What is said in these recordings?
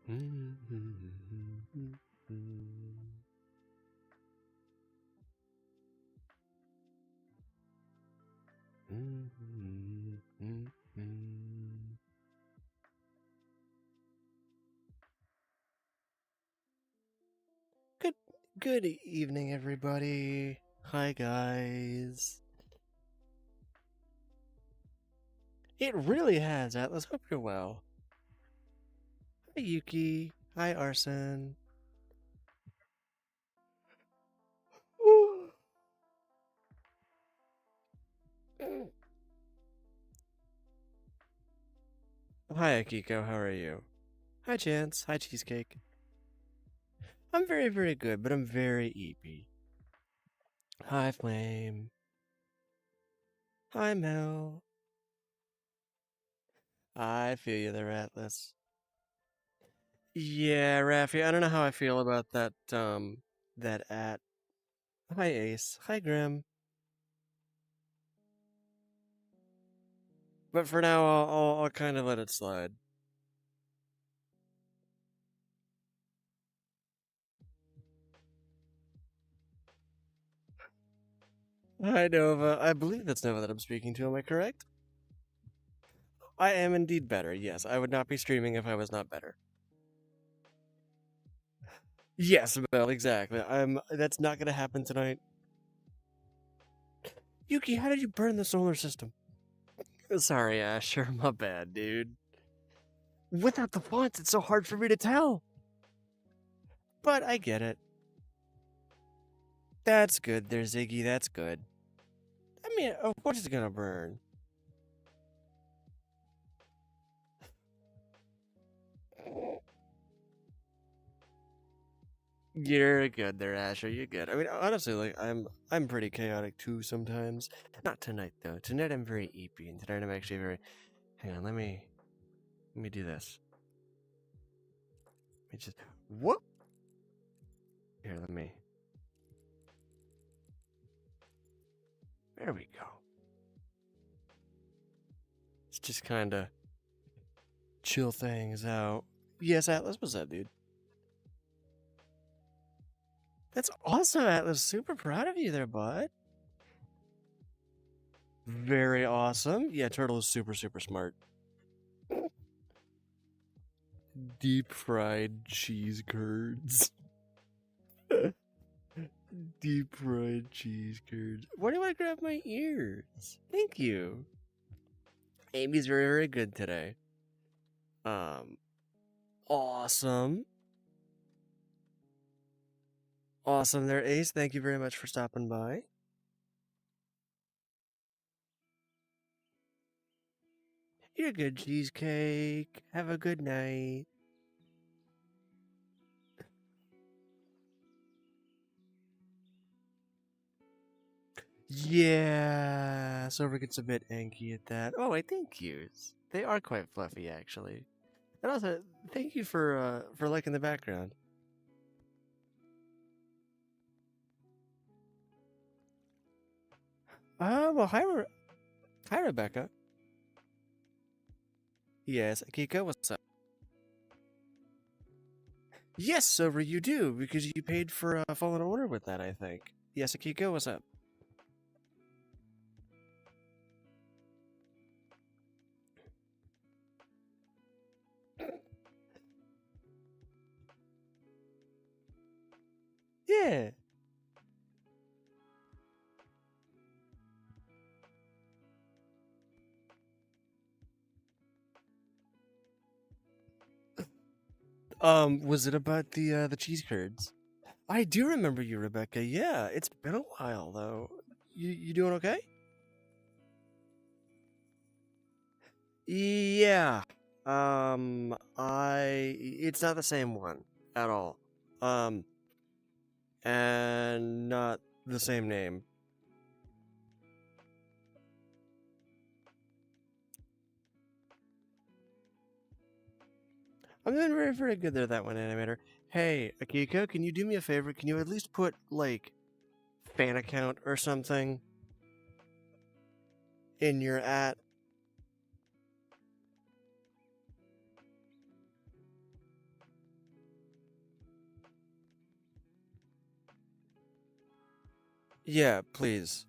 Good evening, everybody. Hi, guys. It really has, Atlas. Hope you're well. Hi, Yuki. Hi, Arson. Hi, Akiko. How are you? Hi, Chance. Hi, Cheesecake. I'm very, very good, but I'm very eepy. Hi, Flame. Hi, Mel. I feel you there, Atlas. Yeah, Raffi, I don't know how I feel about that at. Hi, Ace. Hi, Grim. But for now, I'll kind of let it slide. Hi, Nova. I believe that's Nova that I'm speaking to. Am I correct? I am indeed better. Yes, I would not be streaming if I was not better. Yes, Mel, exactly. That's not gonna happen tonight. Yuki, how did you burn the solar system? Sorry, Asher. My bad, dude. Without the fonts, it's so hard for me to tell. But I get it. That's good there, Ziggy. That's good. I mean, of course it's gonna burn. You're good there, Asher. You're good. I mean, honestly, like I'm pretty chaotic too sometimes. Not tonight though. Tonight I'm very eepy, and tonight I'm actually very. Hang on, let me do this. Let me just whoop. Here, let me. There we go. Let's just kind of chill things out. Yes, Atlas, what's up, dude? That's awesome, Atlas. Super proud of you there, bud. Very awesome. Yeah, Turtle is super, super smart. Deep fried cheese curds. Deep fried cheese curds. Why do I grab my ears? Thank you. Amy's very, very good today. Awesome. Awesome there, Ace. Thank you very much for stopping by. You're good, Cheesecake. Have a good night. Yeah, Silver gets a bit anky at that. Oh, wait, thank yous. They are quite fluffy, actually. And also, thank you for liking the background. Well, hi, Rebecca. Yes, Akiko, what's up? Yes, Silver, you do, because you paid for Fallen Order with that, I think. Yes, Akiko, what's up? Yeah. Was it about the cheese curds? I do remember you, Rebecca. Yeah, it's been a while though. You doing okay? Yeah. It's not the same one at all. Um, and not the same name. I'm doing very, very good there, that one, animator. Hey, Akiko, can you do me a favor? Can you at least put, like, fan account or something in your at? 'Cause- Yeah, please.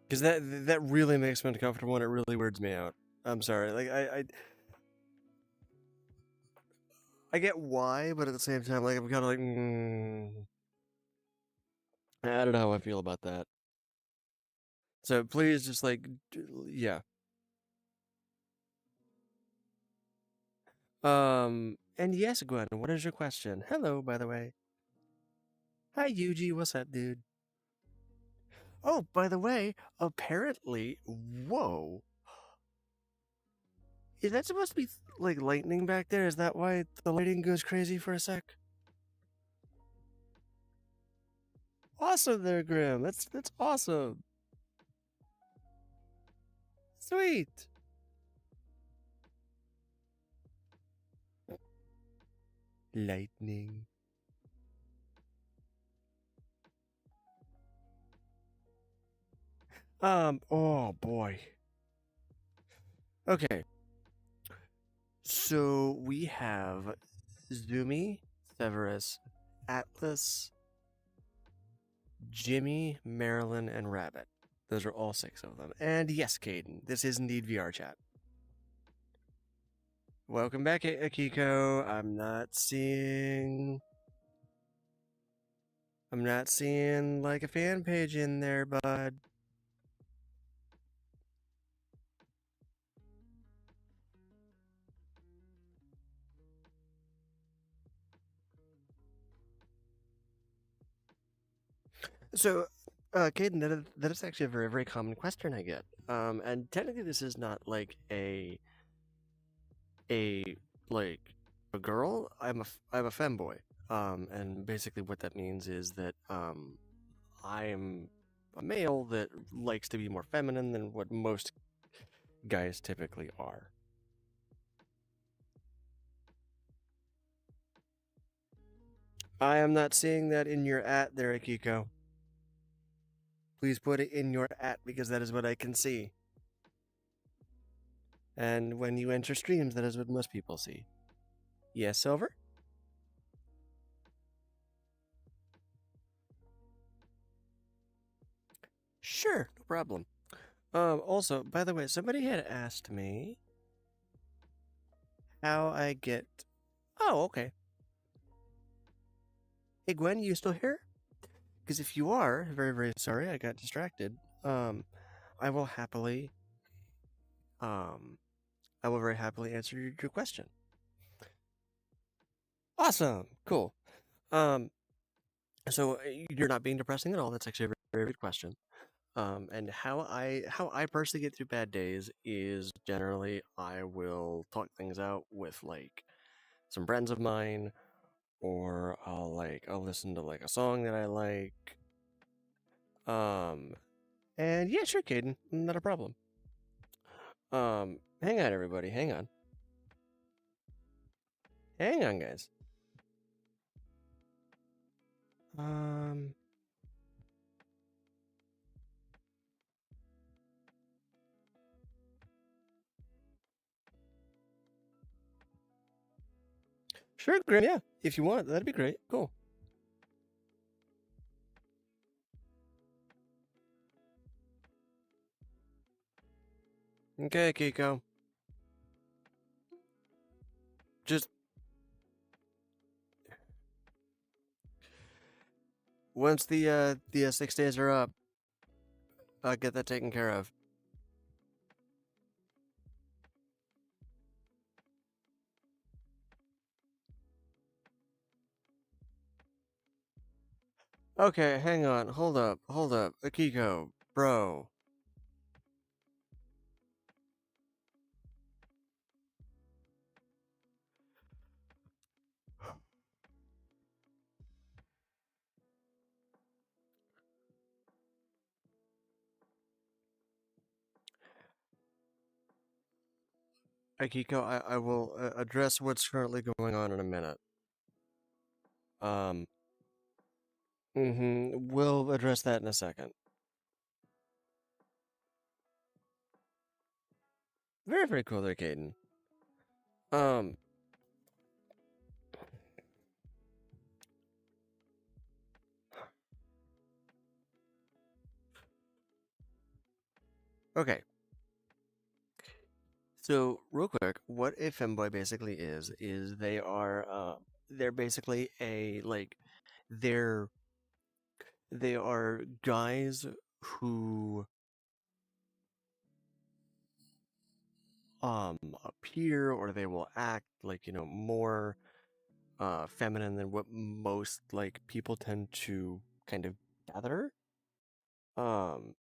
Because that really makes me uncomfortable and it really weirds me out. I'm sorry. Like I get why, but at the same time, like I'm kind of like, I don't know how I feel about that. So please, just like, yeah. And yes, Gwen, what is your question? Hello, by the way. Hi, Yuji. What's up, dude? Oh, by the way, apparently, whoa, is that supposed to be like lightning back there? Is that why the lighting goes crazy for a sec? Awesome, there, Grim. That's awesome. Sweet. Lightning. Oh boy. Okay. So we have Zumi, Severus, Atlas, Jimmy, Marilyn, and Rabbit. Those are all 6 of them. And yes, Caden, this is indeed VR chat. Welcome back, Akiko. I'm not seeing like a fan page in there, bud. So, Caden, that is actually a very, very common question I get. And technically, this is not like a like a girl. I'm a femboy. And basically, what that means is that I am a male that likes to be more feminine than what most guys typically are. I am not seeing that in your at there, Akiko. Please put it in your at because that is what I can see. And when you enter streams, that is what most people see. Yes, Silver? Sure, no problem. Also, by the way, somebody had asked me how I get. Oh, okay. Hey, Gwen, you still here? Because if you are, very, very sorry, I got distracted. I will happily, um, I will very happily answer your question. Awesome, cool. So you're not being depressing at all. That's actually a very, very good question. And how I personally get through bad days is generally I will talk things out with like some friends of mine, or I'll listen to like a song that I like. And yeah, sure, Caden, not a problem. Hang on, everybody, hang on, guys. Um, sure, Grim, yeah, if you want, that'd be great. Cool. Okay, Kiko. Just once the 6 days are up, I'll get that taken care of. Okay, hang on. Hold up. Akiko, bro. Akiko, I will address what's currently going on in a minute. Um, we'll address that in a second. Very, very cool there, Caden. Um, Okay. So, real quick, what a femboy basically is they're basically they're they are guys who appear, or they will act like, more feminine than what most like people tend to kind of gather. Um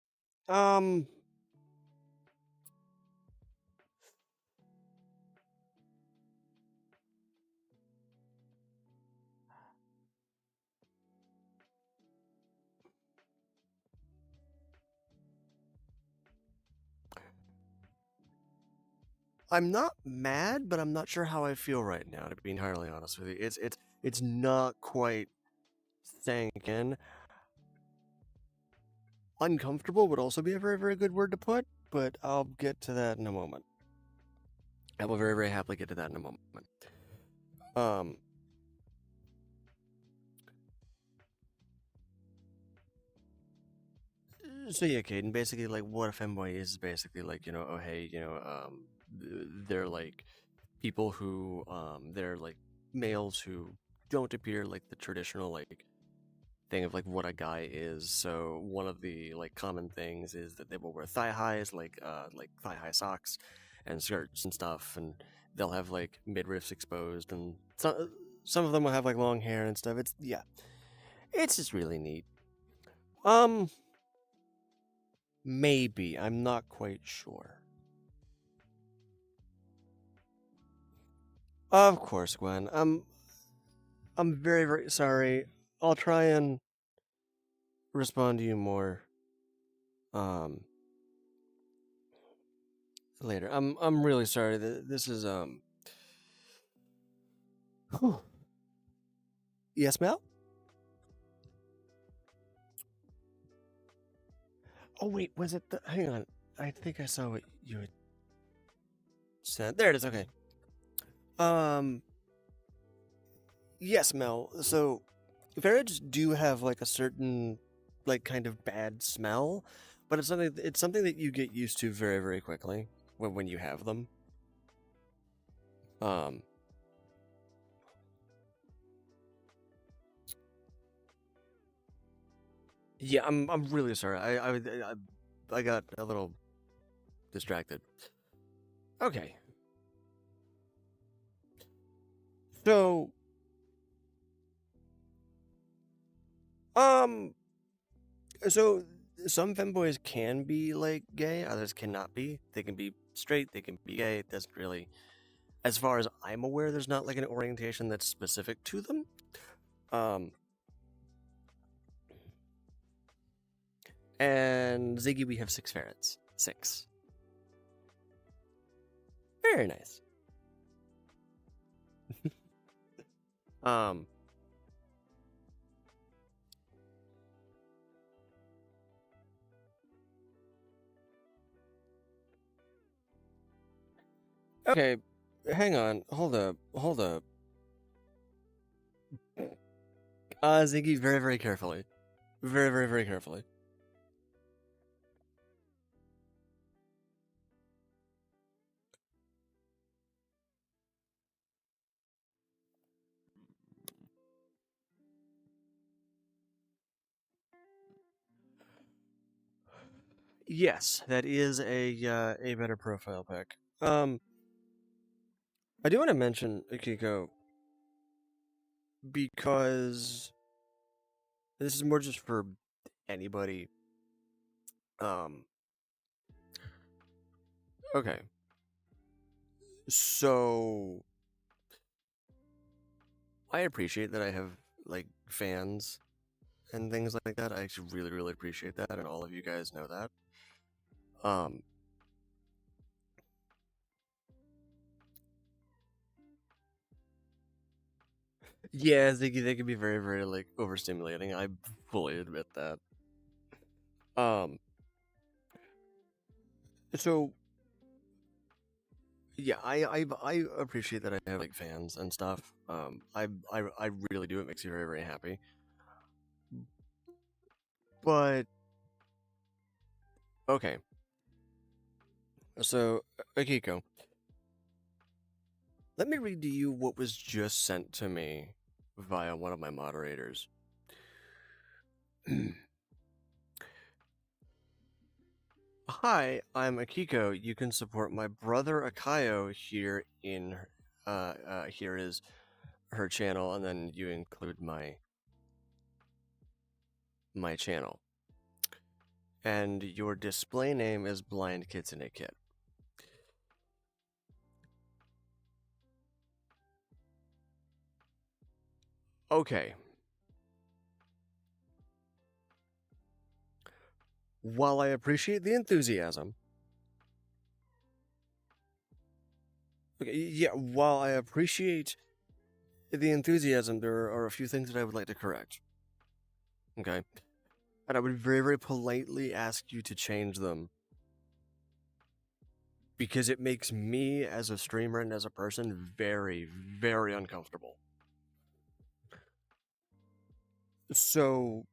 um I'm not mad, but I'm not sure how I feel right now, to be entirely honest with you. It's not quite sank in. Uncomfortable would also be a very, very good word to put, but I'll get to that in a moment. I will very, very happily get to that in a moment. Um, so yeah, Caden, basically, like, what a femboy is basically like, oh, hey, they're like people who, they're like males who don't appear like the traditional, like, thing of like what a guy is. So one of the like common things is that they will wear thigh highs, like thigh high socks and skirts and stuff, and they'll have like midriffs exposed, and some of them will have like long hair and stuff. It's just really neat. Um, maybe I'm not quite sure. Of course, Gwen. I'm very, very sorry. I'll try and respond to you more. Um, later. I'm really sorry. This is Whew. Yes, Mel? Oh, wait, was it the. Hang on. I think I saw what you had said. There it is, okay. Um, yes, Mel. So, ferrets do have, like, a certain, like, kind of bad smell, but it's something that you get used to very, very quickly when you have them. Um, yeah, I'm really sorry. I got a little distracted. Okay. So, um, So some femboys can be like gay, others cannot be. They can be straight, they can be gay. It doesn't really, as far as I'm aware, there's not like an orientation that's specific to them. Um, and Ziggy, we have 6 ferrets. 6. Very nice. Um, okay, hang on, hold up, hold up. Ziggy, very, very carefully. Very, very, very carefully. Yes, that is a better profile pic. I do want to mention Akiko because this is more just for anybody. Um, okay. So I appreciate that I have like fans and things like that. I actually really, really appreciate that, and all of you guys know that. Um, yeah, they can be very, very like overstimulating. I fully admit that. Um, so yeah, I appreciate that I have like fans and stuff. I really do. It makes me very, very happy. But okay, So, Akiko, let me read to you what was just sent to me via one of my moderators. Hi, I'm Akiko. You can support my brother Akio here in here is her channel, and then you include my channel. And your display name is Blind Kitsune Kit. Okay. While I appreciate the enthusiasm, while I appreciate the enthusiasm, there are a few things that I would like to correct. Okay? And I would very, very politely ask you to change them. Because it makes me, as a streamer and as a person, very, very uncomfortable. So,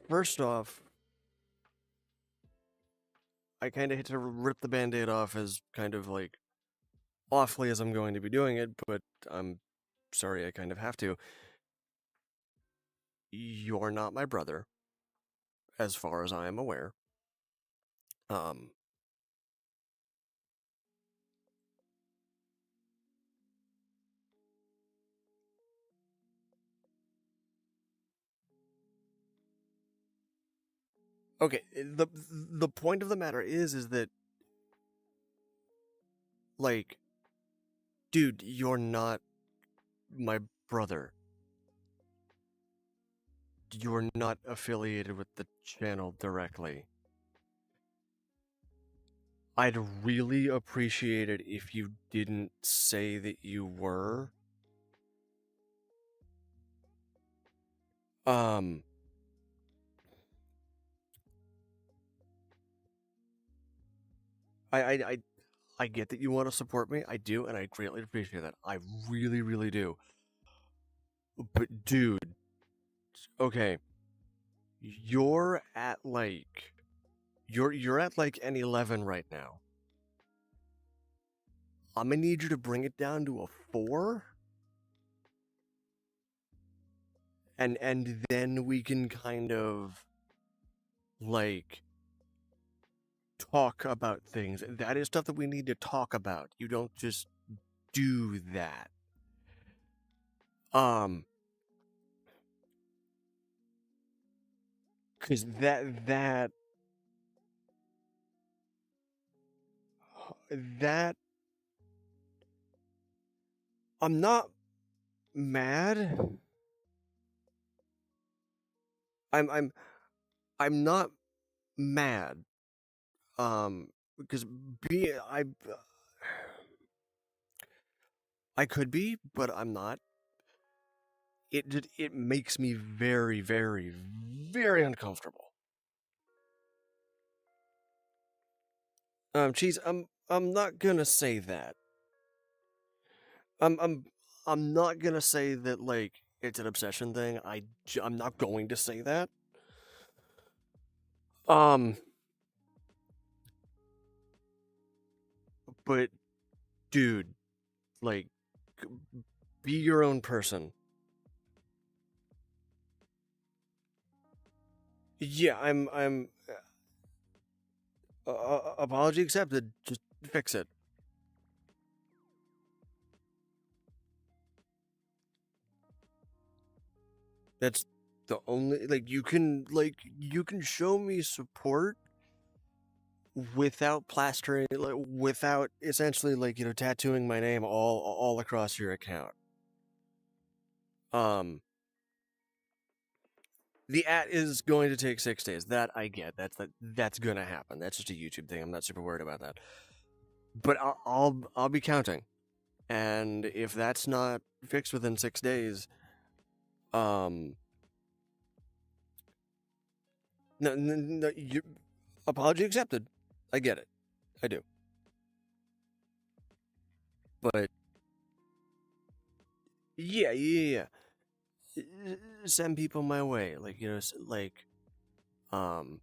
first off, I kind of hate to rip the band-aid off as kind of like awfully as I'm going to be doing it, but I'm sorry I kind of have to. You're not my brother, as far as I am aware. Um, okay, the point of the matter is that, like, dude, you're not my brother. You're not affiliated with the channel directly. I'd really appreciate it if you didn't say that you were. Um, I get that you want to support me. I do, and I greatly appreciate that. I really, really do. But dude, okay, you're at like you're at like an 11 right now. I'm gonna need you to bring it down to a 4. And then we can kind of like talk about things. That is stuff that we need to talk about. You don't just do that. Cause that I'm not mad. I'm not mad. Because I could be, but I'm not. It makes me very, very, very uncomfortable. Cheese, I'm not gonna say that. I'm not gonna say that like it's an obsession thing. I'm not going to say that. But dude, like, be your own person. Yeah, I'm apology accepted. Just fix it. That's the only, like, you can show me support without plastering, like, without essentially, like, tattooing my name all across your account. The at is going to take 6 days. That I get. That's gonna happen. That's just a YouTube thing. I'm not super worried about that. But I'll be counting. And if that's not fixed within 6 days, no, apology accepted. I get it. I do. But yeah. Send people my way. Like, like, um,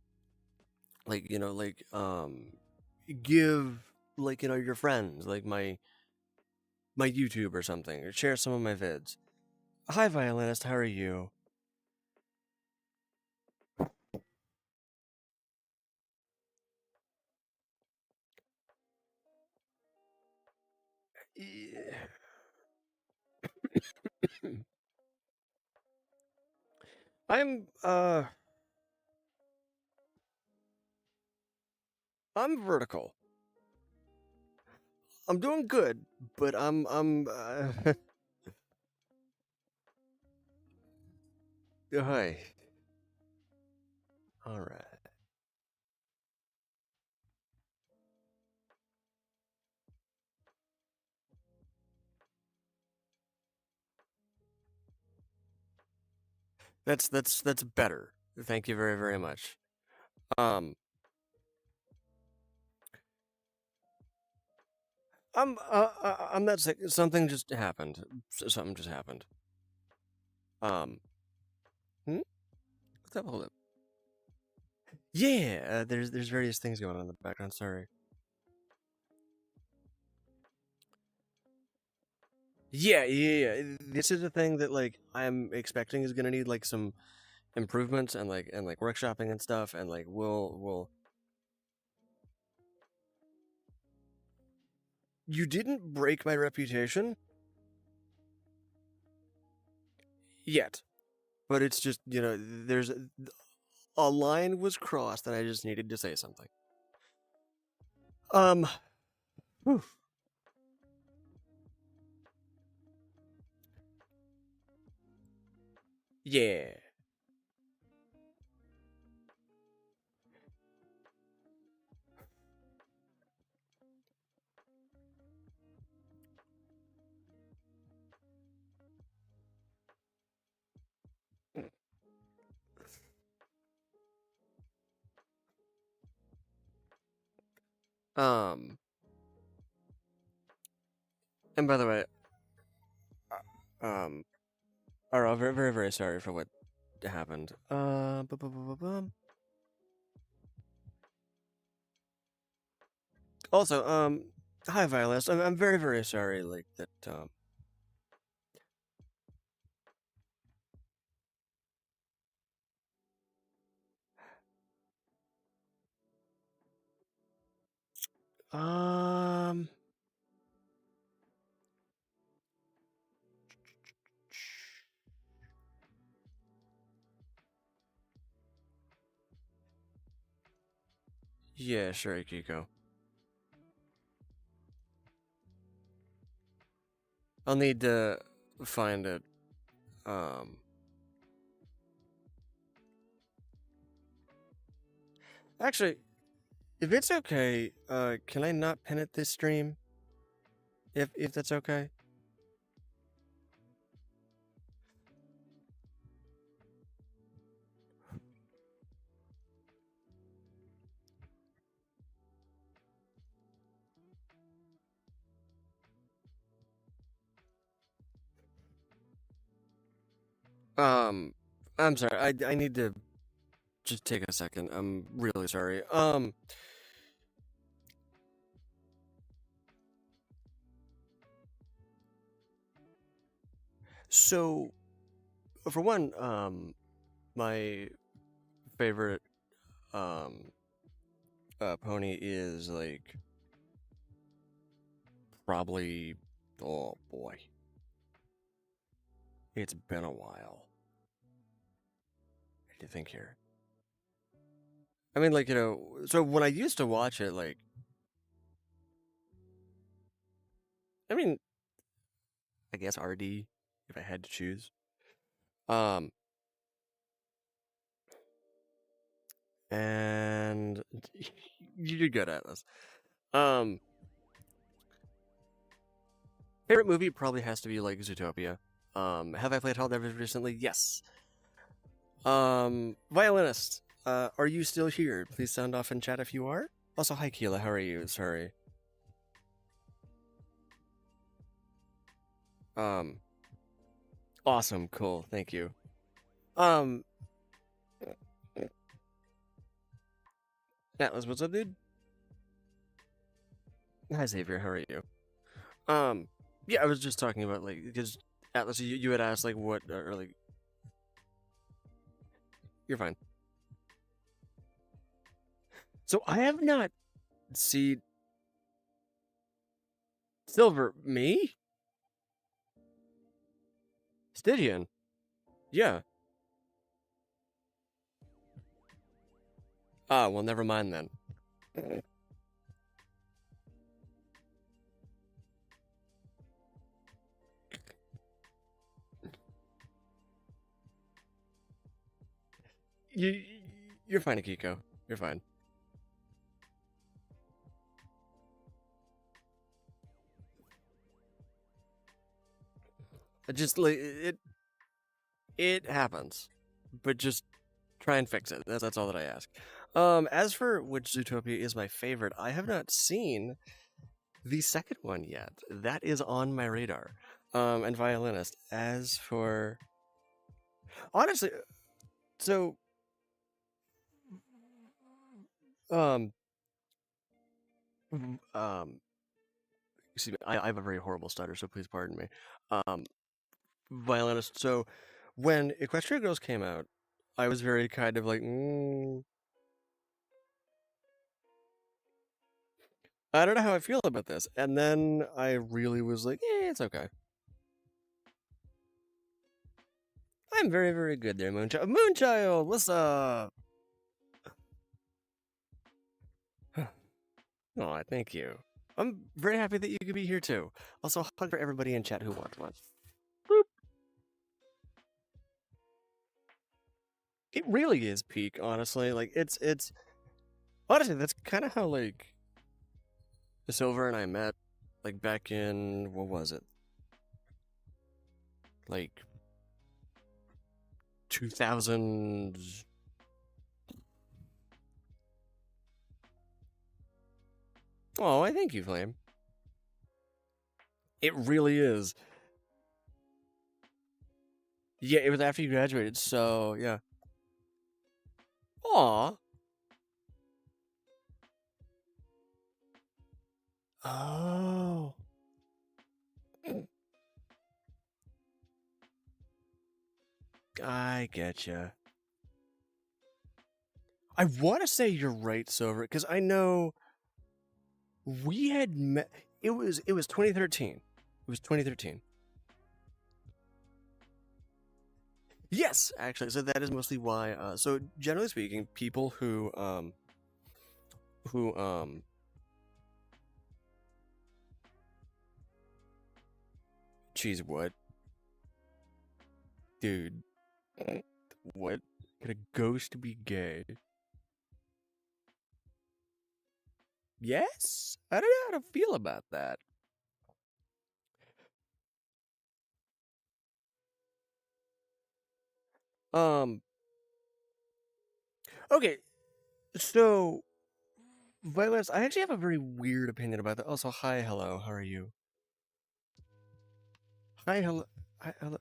like give like your friends like my YouTube or something, or share some of my vids. Hi, violinist. How are you? Yeah. I'm I'm vertical. I'm doing good, but I'm hi. All right. That's better. Thank you very very much. Um, I'm not sick. Something just happened. Something just happened. Um, hmm? What's up? Hold up. Yeah, there's various things going on in the background. Sorry. Yeah. This is a thing that like I'm expecting is gonna need like some improvements and like workshopping and stuff, and like we'll. You didn't break my reputation yet, but it's just there's a line was crossed, and I just needed to say something. Um, whew. Yeah. Um, and by the way, um, I'm very, very, very sorry for what happened. Also, hi, Violet. I'm very, very sorry. Like that. Um. Yeah, sure, Akiko. I'll need to find it. Um. Actually, if it's okay, can I not pin it this stream? If that's okay. Um. I'm sorry. I need to just take a second. I'm really sorry. So for one, my favorite um pony is like probably, oh boy, it's been a while. I need to think here. I mean, like so when I used to watch it, like I mean, I guess RD if I had to choose. Um, and you did good at this. Um, favorite movie probably has to be like Zootopia. Have I played Hell Divers recently? Yes. Violinist, are you still here? Please sound off in chat if you are. Also, hi Keela, how are you? Sorry. Um, awesome, cool, thank you. Um, Atlas, what's up, dude? Hi, Xavier. How are you? Um, yeah, I was just talking about like because Atlas, you had asked like what or like you're fine. So I have not seen Silver. Me? Stydian. Yeah. Ah, well, never mind then. You, you're fine, Akiko. You're fine. It just like it happens, but just try and fix it. That's all that I ask. As for which Zootopia is my favorite, I have not seen the second one yet. That is on my radar. And Violinist. As for honestly, so um um excuse me, I have a very horrible stutter, so please pardon me. Um, Violinist. So when Equestria Girls came out, I was very kind of like, I don't know how I feel about this. And then I really was like, it's okay. I'm very, very good there, Moonchild. Moonchild, what's up? Oh, thank you. I'm very happy that you could be here too. Also, hug for everybody in chat who wants one. Boop. It really is peak, honestly. Like it's honestly that's kind of how like Silver and I met, like back in what was it? Like 2000. Oh, I thank you, Flame. It really is. Yeah, it was after you graduated, so yeah. Aw. Oh. I getcha. I want to say you're right, Silver, because I know we had met. It was 2013. It was 2013. Yes, actually. So that is mostly why. So generally speaking, people who geez, what, dude? What? Could a ghost be gay? Yes. I don't know how to feel about that. Um. Okay. So, Violet, I actually have a very weird opinion about that. Also, hi, hello. How are you? Hi, hello. Hi, hello.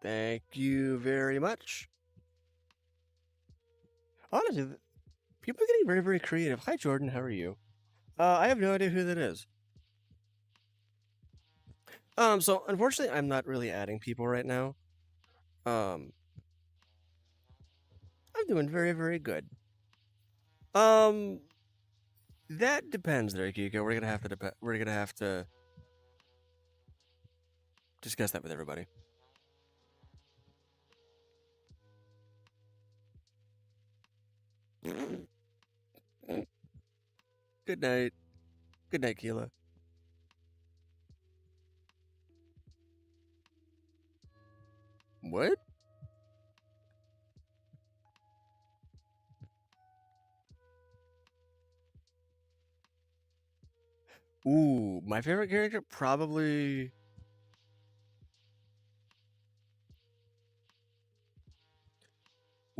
Thank you very much. Honestly, people are getting very, very creative. Hi, Jordan. How are you? I have no idea who that is. So unfortunately, I'm not really adding people right now. Um, I'm doing very, very good. Um, that depends, there, Kiko. We're gonna have to discuss that with everybody. Good night. Good night, Keela. What? Ooh, my favorite character probably.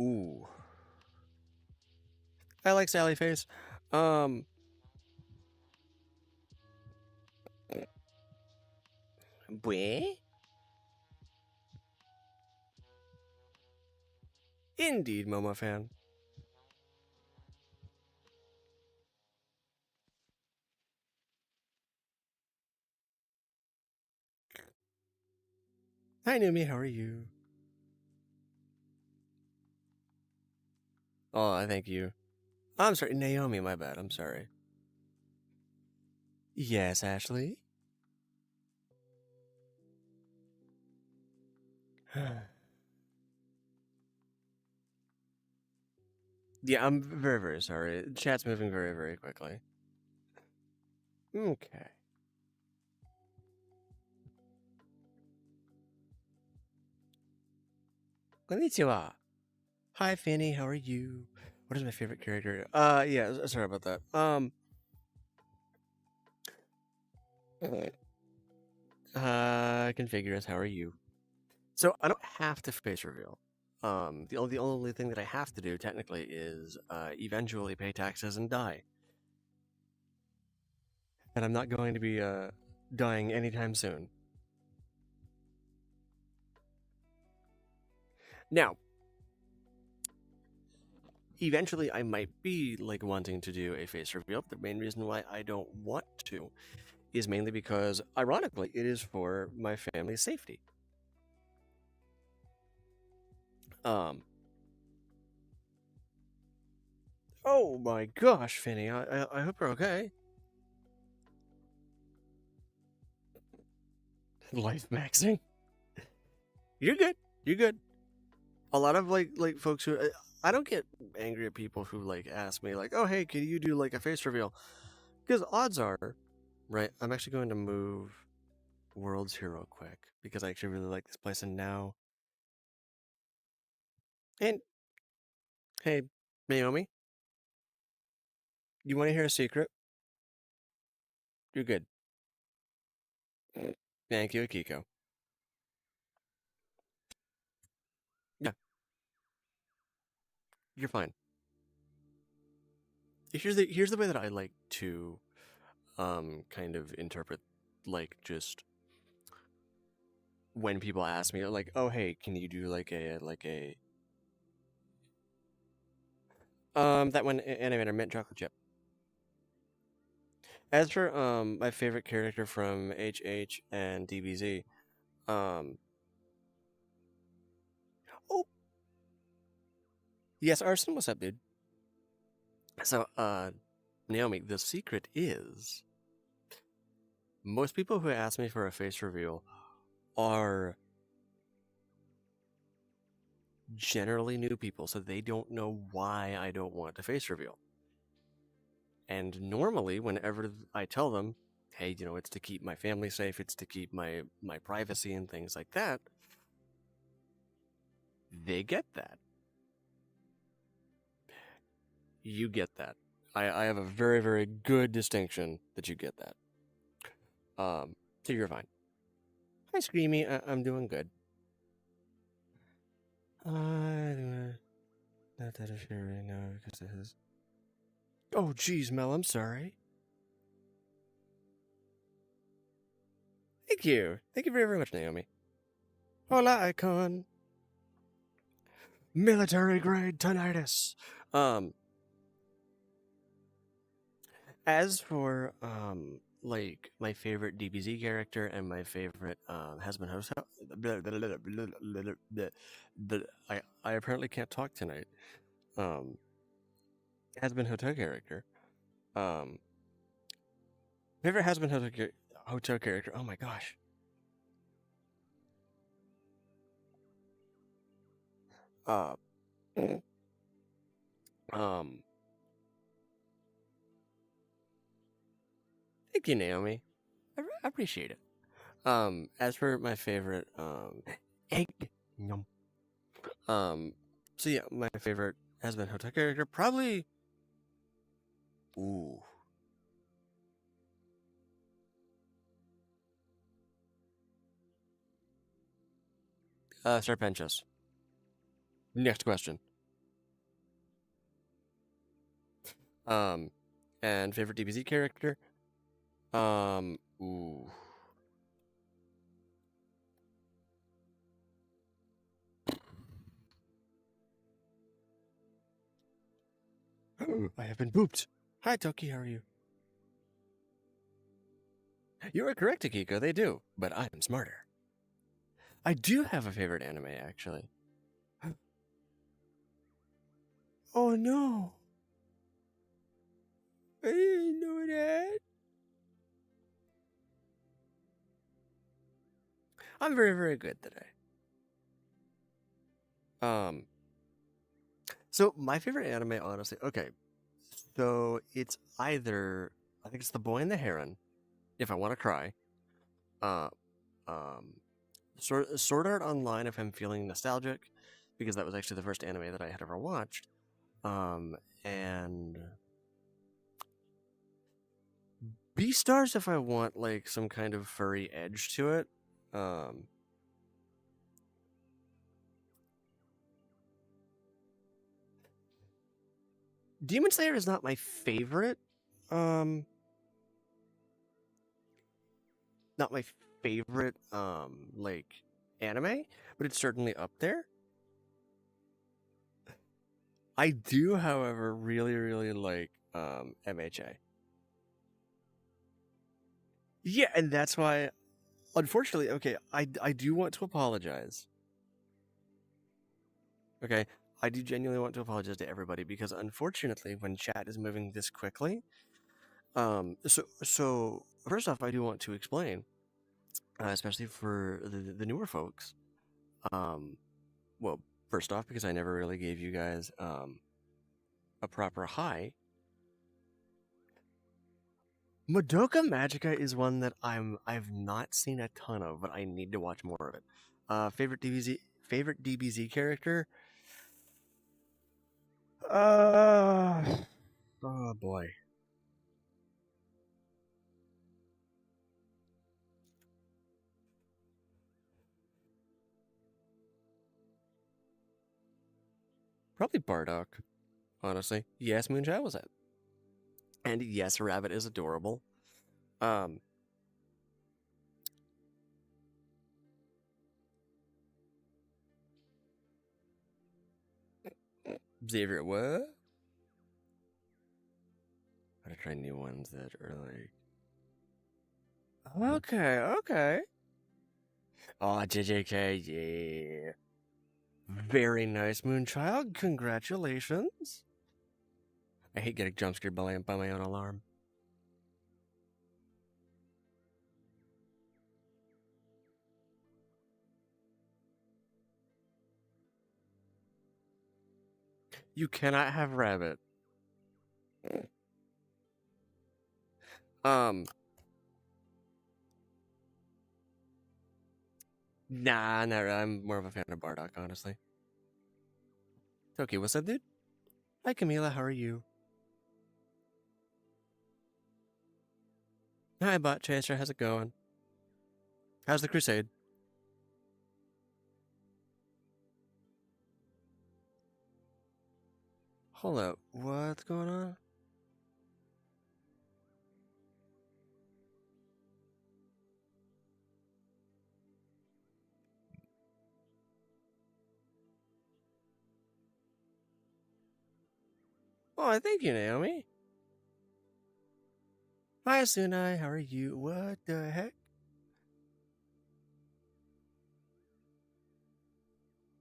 Ooh, I like Sally Face. Um, Bwe? Indeed, Momo fan. Hi, Numi. How are you? Oh, thank you. I'm sorry, Naomi. My bad. I'm sorry. Yes, Ashley. Yeah, I'm very, very sorry. Chat's moving very, very quickly. Okay. Konnichiwa. Hi, Fanny. How are you? What is my favorite character? Yeah. Sorry about that. Configurous. How are you? So I don't have to face reveal. The only thing that I have to do technically is eventually pay taxes and die, and I'm not going to be dying anytime soon. Now, eventually, I might be like wanting to do a face reveal. The main reason why I don't want to is mainly because, ironically, it is for my family's safety. Um. Oh my gosh, Finny, I hope you're okay. Life maxing. You're good. You're good. A lot of like folks who I don't get angry at people who like ask me like, "Oh, hey, can you do like a face reveal?" Because odds are, right? I'm actually going to move worlds here real quick because I actually really like this place. And now, and hey, Naomi, you want to hear a secret? You're good. Thank you, Akiko. Yeah, you're fine. Here's the way that I like to kind of interpret like just when people ask me like, "Oh, hey, can you do like a that one animator mint chocolate chip?" As for my favorite character from HH and DBZ, um oh yes, Arson, what's up, dude? So Naomi, the secret is most people who ask me for a face reveal are generally new people, so they don't know why I don't want a face reveal. And normally, whenever I tell them, "Hey, it's to keep my family safe, it's to keep my privacy and things like that," they get that. You get that. I have a very, very good distinction that you get that. So you're fine. Hi, Screamy. I'm doing good. Not that if you're right now because it is. Oh, geez, Mel. I'm sorry. Thank you. Thank you very, very much, Naomi. Hola, icon. Military grade tinnitus. Um, as for like my favorite DBZ character and my favorite husband host, I apparently can't talk tonight. Um, Husband hotel character. Um, favorite husband hotel character. Oh my gosh. Uh, um, thank you, Naomi. I appreciate it. As for my favorite egg, yum. Um, so yeah, my favorite husband hotel character probably. Ooh. Serpentius. Next question. And favorite DBZ character? Ooh. I have been booped. Hi, Toki, how are you? You are correct, Akiko, they do, but I am smarter. I do have a favorite anime, actually. Oh no! I didn't know that. I'm very, very good today. So my favorite anime, honestly, okay. So it's either I think it's The Boy and the Heron, if I want to cry. Uh, um, Sword Art Online, if I'm feeling nostalgic, because that was actually the first anime that I had ever watched. And Beastars, if I want like some kind of furry edge to it. Demon Slayer is not my favorite. Um, Not my favorite like anime, but it's certainly up there. I do, however, really, really like MHA. Yeah, and that's why, unfortunately, okay, I do want to apologize. Okay, I do genuinely want to apologize to everybody because unfortunately, when chat is moving this quickly, so first off, I do want to explain, especially for the newer folks. Um, well, first off, because I never really gave you guys a proper hi. Madoka Magica is one that I've not seen a ton of, but I need to watch more of it. Favorite DBZ character? Uh oh boy. Probably Bardock, honestly. Yes, Moonchild was it. And yes, Rabbit is adorable. Um Xavier, what? Gotta try new ones that are like okay, okay. Oh, JJK, yeah. Very nice, Moonchild. Congratulations. I hate getting jump scared by my own alarm. You cannot have Rabbit. Um, nah, not really. I'm more of a fan of Bardock, honestly. Okay, what's up, dude? Hi, Camila. How are you? Hi, Bot Chaser. How's it going? How's the crusade? Hold up. What's going on? Oh, thank you, Naomi. Hi, Sunai. How are you? What the heck?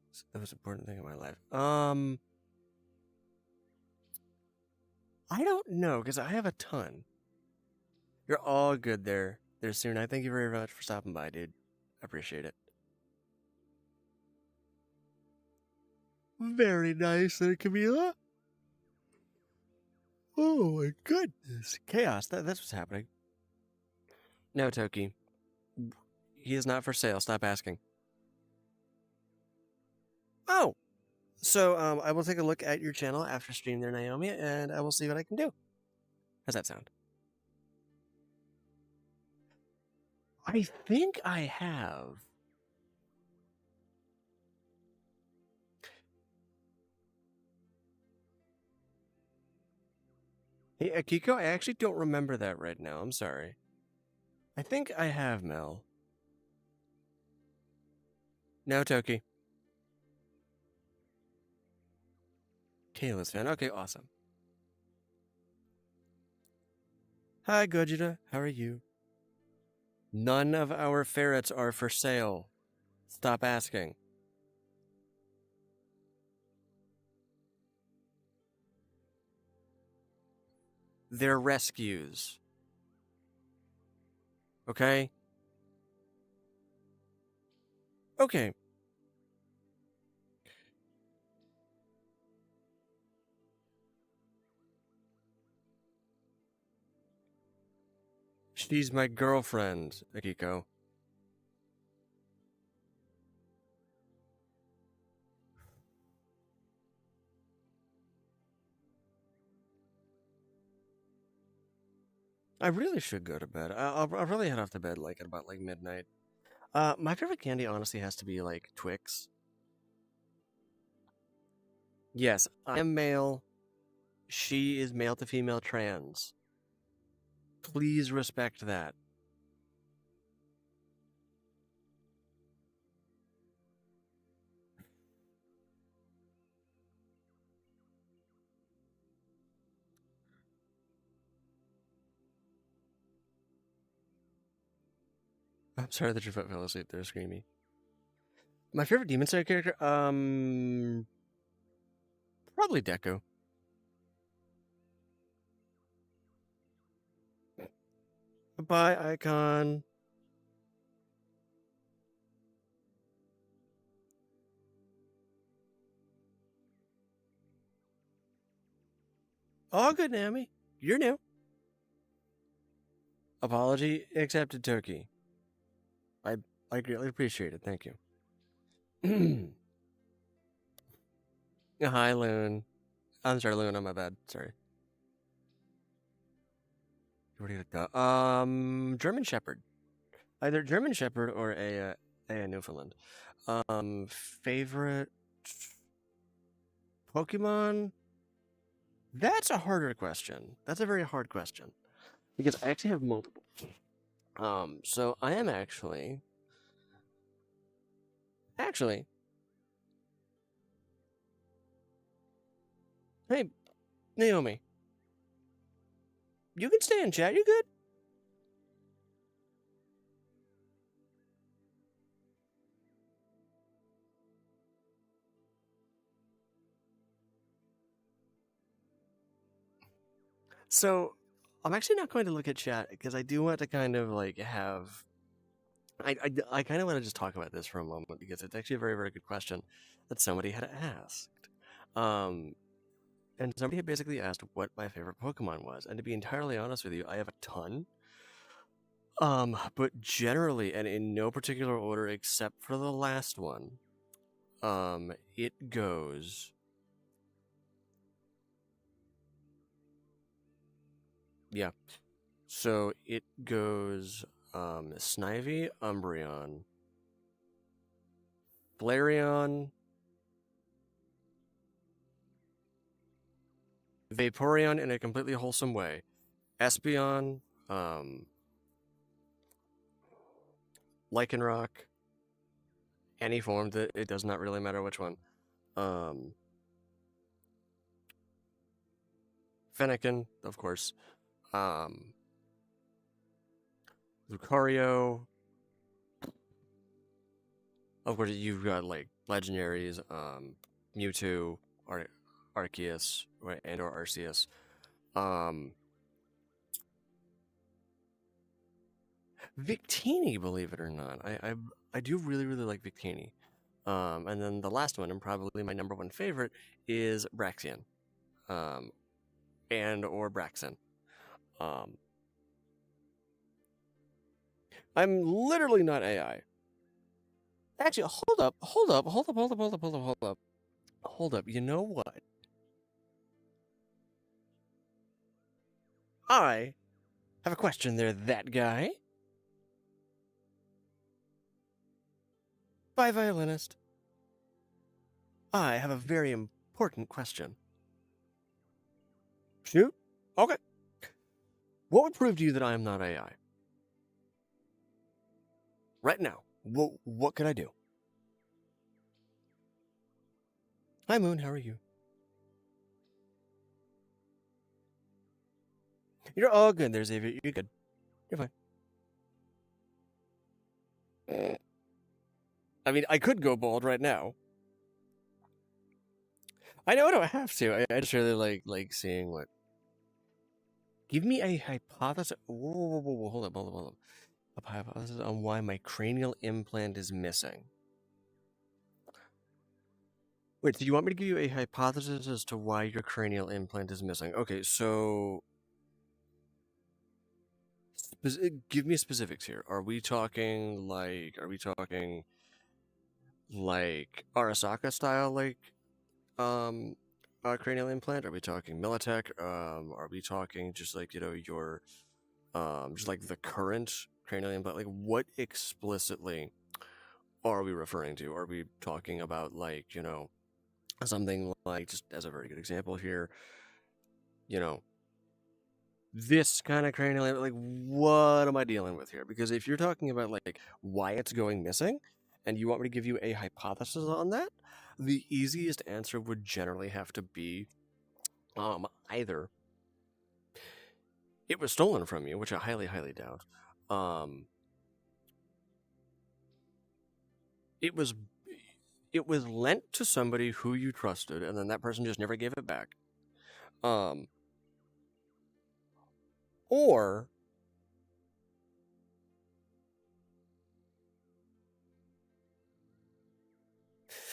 It's the most important thing in my life. I don't know because I have a ton. You're all good there. There soon. I thank you very much for stopping by, dude. I appreciate it. Very nice there, Camila. Oh my goodness. Chaos. That's what's happening. No, Toki. He is not for sale. Stop asking. Oh! So, I will take a look at your channel after stream there, Naomi, and I will see what I can do. How's that sound? I think I have. Hey, Akiko, I actually don't remember that right now. I'm sorry. I think I have, Mel. No, Toki. Kayla's fan. Okay, awesome. Hi, Gojira. How are you? None of our ferrets are for sale. Stop asking. They're rescues. Okay? Okay. She's my girlfriend, Akiko. I really should go to bed. I'll probably head off to bed like at about like midnight. My favorite candy honestly has to be like Twix. Yes, I am male. She is male to female trans. Please respect that. I'm sorry that your foot fell asleep there, Screamy. My favorite Demon Slayer character, probably Deku. Bye, Icon. All good, Nami. You're new. Apology accepted, Toki. I greatly appreciate it. Thank you. Hi, Loon. I'm sorry, Loon. I'm my bad. Sorry. German Shepherd. Either German Shepherd or a Newfoundland. Favorite Pokemon? That's a harder question. That's a very hard question because I actually have multiple. So I am actually, hey, Naomi, you can stay in chat. You good? So I'm actually not going to look at chat because I do want to kind of like have. I kind of want to just talk about this for a moment because it's actually a very, very good question that somebody had asked. And somebody had basically asked what my favorite Pokemon was. And to be entirely honest with you, I have a ton. But generally, and in no particular order except for the last one, it goes. Yeah. So it goes Snivy, Umbreon, Flareon, Vaporeon in a completely wholesome way, Espeon, Lycanroc, any form that it does not really matter which one. Fennekin, of course. Lucario. Of course, you've got like legendaries, Mewtwo, Arceus, right, and or Arceus. Victini, believe it or not, I do really really like Victini. And then the last one, and probably my number one favorite, is Braxian, and or Braxen. I'm literally not AI. Actually, hold up. You know what? I have a question there, that guy. Bye, violinist. I have a very important question. Shoot. Okay. What would prove to you that I am not AI? Right now, what could I do? Hi, Moon. How are you? You're all good there, Xavier. You're good. You're fine. I mean, I could go bald right now. I know I don't have to. I just really like seeing what. Give me a hypothesis. Whoa, hold up. A hypothesis on why my cranial implant is missing. Wait, do you want me to give you a hypothesis as to why your cranial implant is missing? Okay, so give me specifics here. Are we talking like Arasaka style, like cranial implant? Are we talking Militech? Are we talking just like your just like the current cranial implant? Like, what explicitly are we referring to? Are we talking about like something like, just as a very good example here, this kind of cranial implant? Like, what am I dealing with here? Because if you're talking about like why it's going missing, and you want me to give you a hypothesis on that, the easiest answer would generally have to be either it was stolen from you, which I highly doubt. It was lent to somebody who you trusted, and then that person just never gave it back. Or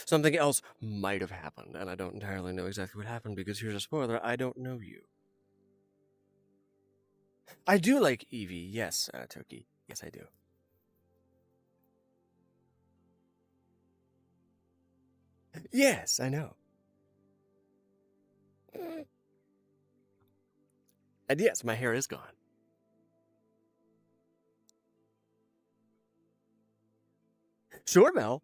something else might have happened, and I don't entirely know exactly what happened, because here's a spoiler: I don't know you. I do like Eevee, yes, Toki. Yes, I do. Yes, I know. And yes, my hair is gone. Sure, Mel.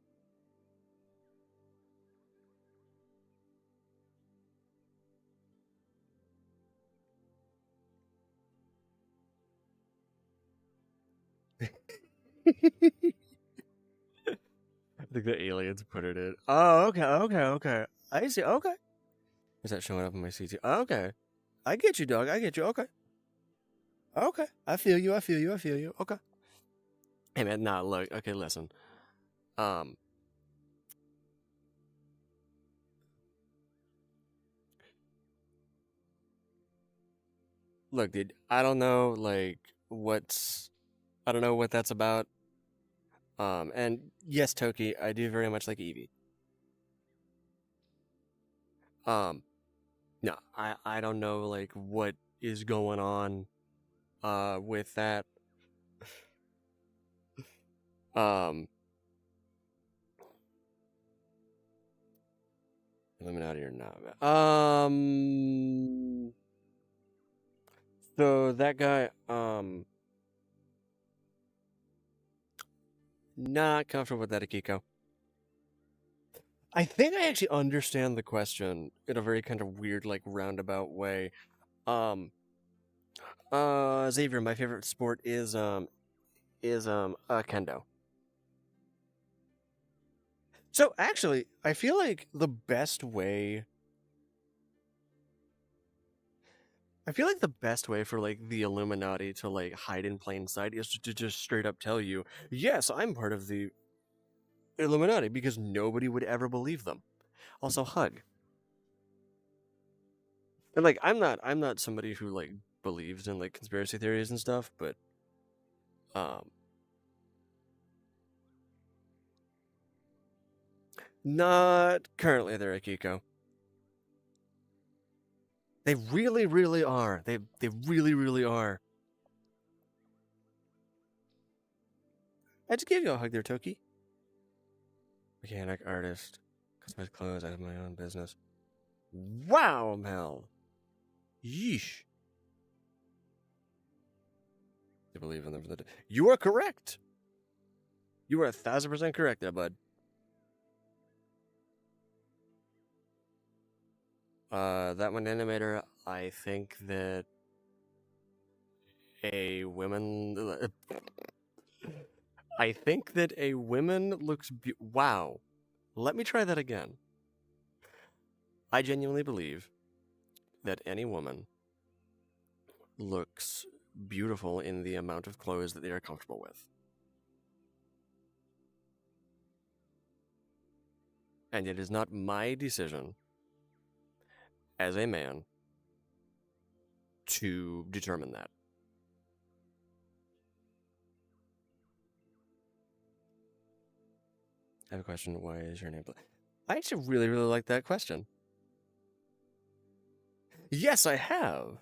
I think the aliens put it in. Oh, okay. I see. Okay. Is that showing up in my CT? Okay. I get you, dog. I get you. Okay. Okay. I feel you. Okay. Hey, man. Nah, look. Okay, listen. Um, Look, dude. I don't know, like, I don't know what that's about. And yes, Toki, I do very much like Eevee. Um, no, I don't know, like, what is going on, with that. Um, Illuminati or not. So that guy, not comfortable with that, Akiko. I think I actually understand the question in a very kind of weird, like, roundabout way. Um, Xavier, my favorite sport is kendo. So actually, I feel like the best way. I feel like the best way for like the Illuminati to like hide in plain sight is to just straight up tell you, yes, I'm part of the Illuminati, because nobody would ever believe them. Also, hug. And like, I'm not somebody who like believes in like conspiracy theories and stuff, but um, not currently there, Akiko. They really are. They really are. I just gave you a hug there, Toki. Mechanic, artist, customize clothes. I have my own business. Wow, Mel. Yeesh. They believe in them for the. You are correct. You are 1,000% correct there, bud. That one animator, I think that a woman... I think that a woman looks... Wow. Let me try that again. I genuinely believe that any woman looks beautiful in the amount of clothes that they are comfortable with. And it is not my decision as a man to determine that. I have a question. Why is your name? I actually really, really like that question. Yes, I have.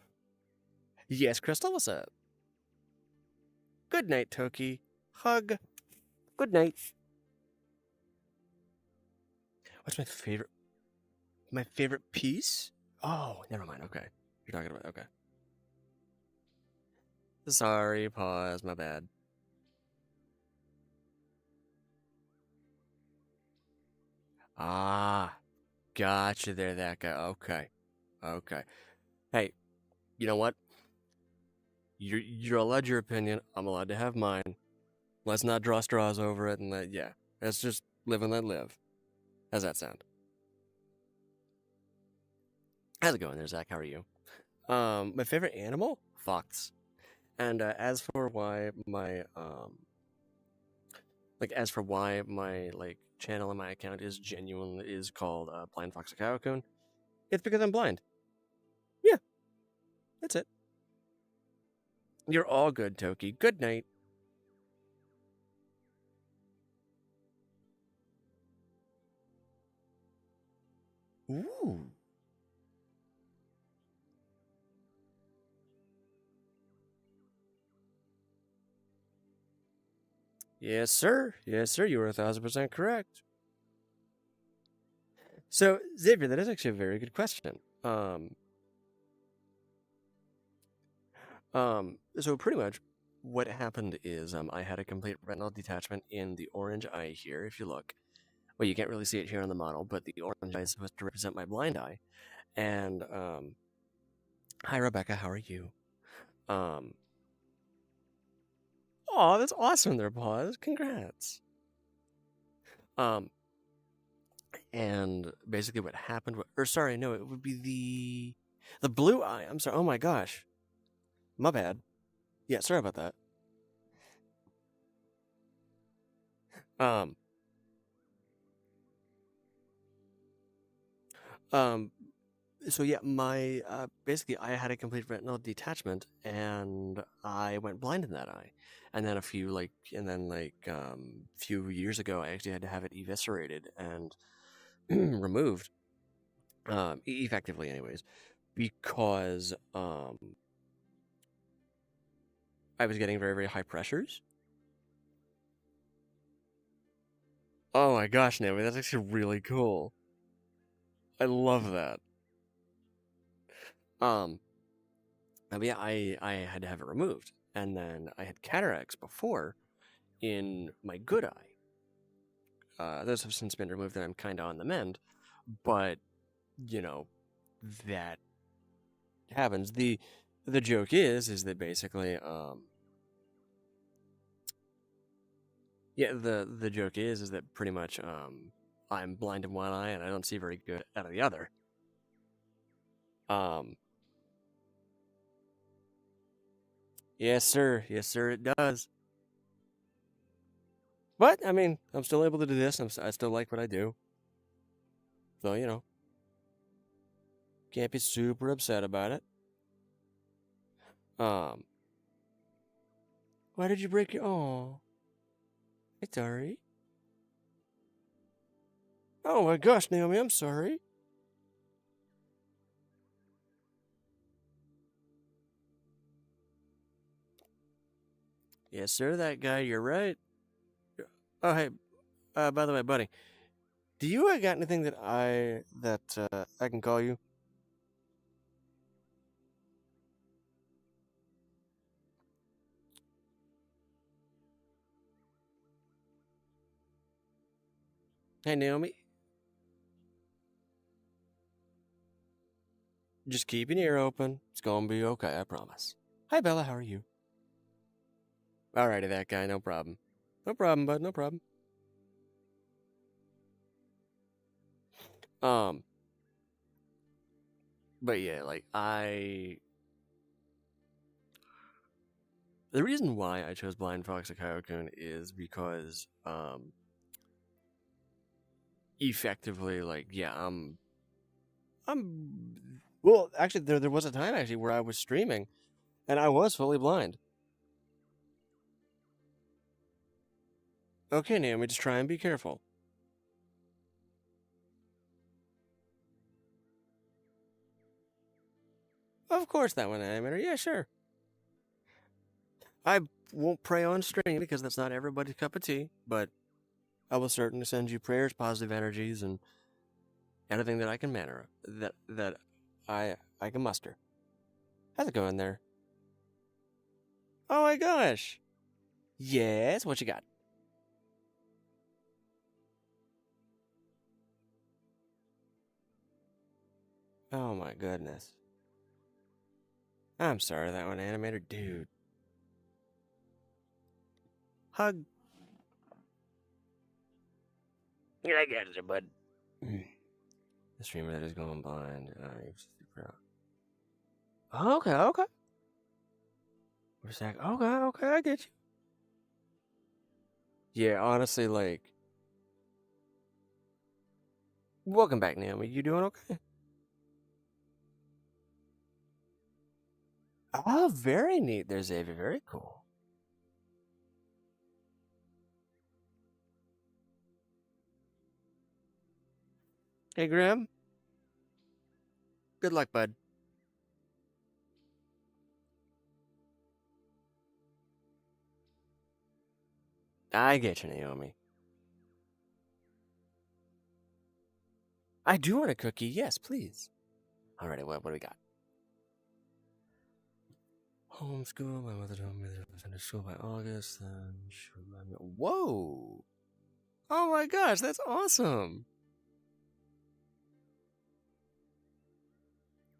Yes, Crystal, what's up? Good night, Toki. Hug. Good night. What's my favorite? My favorite piece? Oh, never mind. Okay. You're talking about... Okay. Sorry, pause. My bad. Ah, gotcha there, that guy. Okay. Okay. Hey, you know what? You're allowed your opinion. I'm allowed to have mine. Let's not draw straws over it and let's just live and let live. How's that sound? How's it going there, Zach? How are you? My favorite animal? Fox. And as for why my channel and my account is called Blind Fox Akio-kun, it's because I'm blind. Yeah, that's it. You're all good, Toki. Good night. Ooh. Yes, sir. Yes, sir. You were 1,000% correct. So, Xavier, that is actually a very good question. So pretty much what happened is I had a complete retinal detachment in the orange eye here, if you look. Well, you can't really see it here on the model, but the orange eye is supposed to represent my blind eye. And, hi, Rebecca, how are you? Oh, that's awesome there, Pause. Congrats. And basically what happened, it would be the blue eye. I'm sorry. Oh my gosh. My bad. Yeah, sorry about that. So yeah, my basically I had a complete retinal detachment and I went blind in that eye. And then few years ago I actually had to have it eviscerated and removed effectively anyways, because I was getting very, very high pressures. Oh my gosh, Naomi, that's actually really cool. I love that. But yeah, I had to have it removed, and then I had cataracts before in my good eye. Those have since been removed, and I'm kind of on the mend. But that happens. The joke is that basically, the joke is that pretty much I'm blind in one eye and I don't see very good out of the other. Yes, sir. Yes, sir. It does. But I mean, I'm still able to do this. I still like what I do. So can't be super upset about it. Why did you break your? Oh, it's sorry. Oh my gosh, Naomi, I'm sorry. Yes, sir. That guy. You're right. Oh, hey. By the way, buddy, do you got anything that I can call you? Hey, Naomi. Just keep an ear open. It's gonna be okay, I promise. Hi, Bella. How are you? Alrighty, that guy, no problem. No problem, bud, no problem. But yeah, like, the reason why I chose Blind Fox Akio-kun is because, effectively, like, yeah, well, actually, there was a time, actually, where I was streaming, and I was fully blind. Okay, Naomi, just try and be careful. Of course that one, animator. Yeah, sure. I won't pray on stream because that's not everybody's cup of tea, but I will certainly send you prayers, positive energies, and anything that I can manner that I can muster. How's it going there? Oh my gosh. Yes, what you got? Oh my goodness. I'm sorry that one, animator. Dude. Hug. Yeah, I got you, bud. The streamer that is going blind. Okay, okay. For a sec. Okay, okay, I get you. Yeah, honestly, like. Welcome back, Naomi. You doing okay? Oh, very neat. There's Xavier. Very cool. Hey, Graham. Good luck, bud. I get you, Naomi. I do want a cookie. Yes, please. Alrighty, what do we got? Homeschool. My mother told me that I was finish school by August. Then she reminded me. Whoa! Oh my gosh, that's awesome.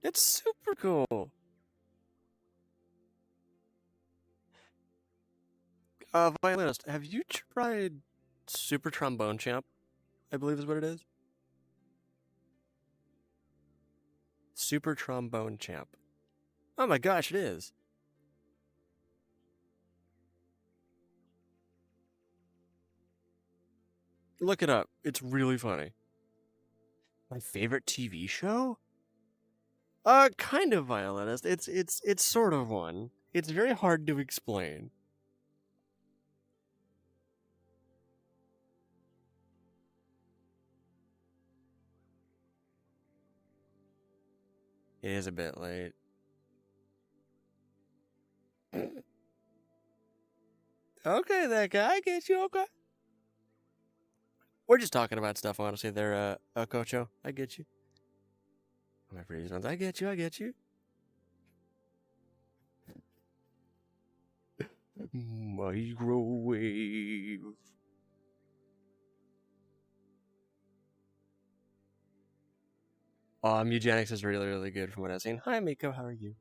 It's super cool. Violinist, have you tried Super Trombone Champ? I believe is what it is. Super Trombone Champ. Oh my gosh, it is. Look it up. It's really funny. My favorite TV show? Kind of violinist. It's sort of one. It's very hard to explain. It is a bit late. Okay, that guy. I get you. Okay. We're just talking about stuff, honestly. There, Cocho. I get you. My previous ones. I get you. I get you. Microwave. Eugenics is really, really good from what I've seen. Hi, Miko. How are you?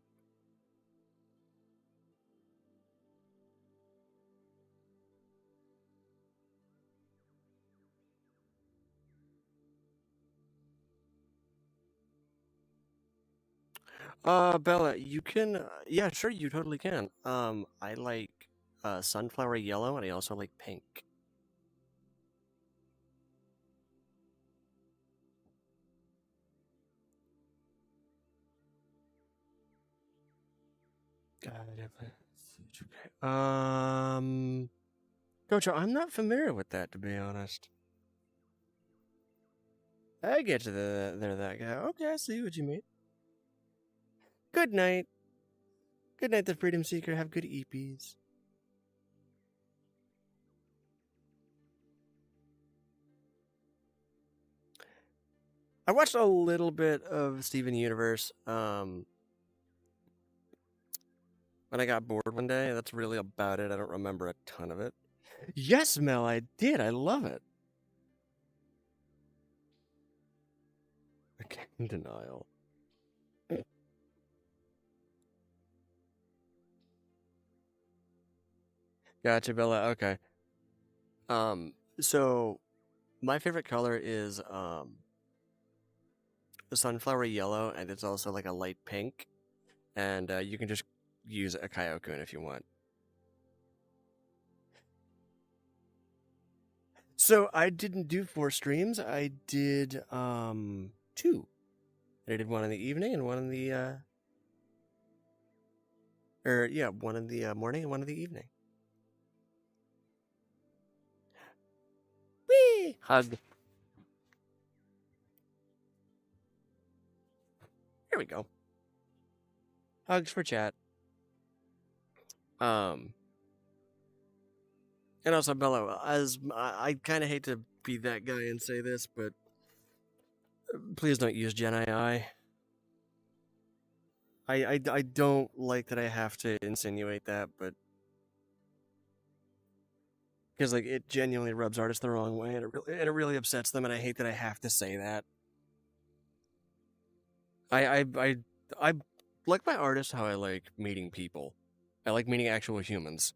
Bella, you can, yeah, sure, you totally can. I like, sunflower yellow, and I also like pink. Gocho, I'm not familiar with that, to be honest. I get to that guy. Okay, I see what you mean. Good night. Good night, the Freedom Seeker. Have good EPs. I watched a little bit of Steven Universe, when I got bored one day. That's really about it. I don't remember a ton of it. Yes, Mel, I did. I love it. Again, denial. Gotcha, Bella. Okay. So my favorite color is sunflower yellow, and it's also like a light pink. And you can just use a Akio-kun if you want. So I didn't do 4 streams. I did 2. I did one in the evening and one in the one in the morning and one in the evening. Whee! Hug. Here we go. Hugs for chat. And also Bella, as I kind of hate to be that guy and say this, but please don't use Gen AI. I don't like that I have to insinuate that, but because like it genuinely rubs artists the wrong way, and it really upsets them, and I hate that I have to say that. I like my artists how I like meeting people. I like meeting actual humans.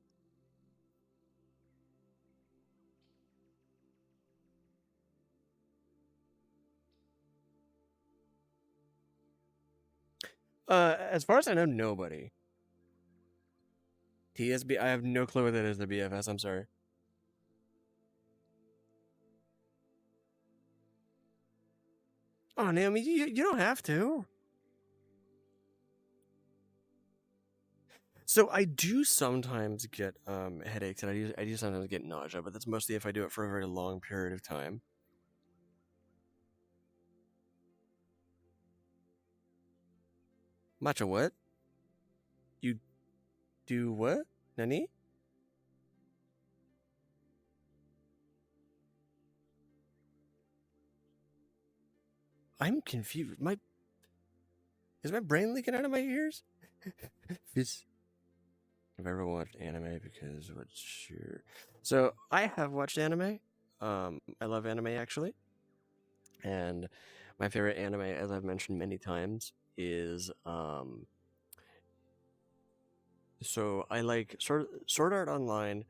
As far as I know, nobody. TSB, I have no clue what that is. The BFS. I'm sorry. Oh, Naomi, you don't have to. So I do sometimes get headaches, and I do sometimes get nausea, but that's mostly if I do it for a very long period of time. Matcha, what? You do what? Nani? I'm confused. Is my brain leaking out of my ears? This. I've ever watched anime because what's your... So I have watched anime. I love anime actually, and my favorite anime, as I've mentioned many times, is So I like Sword Art Online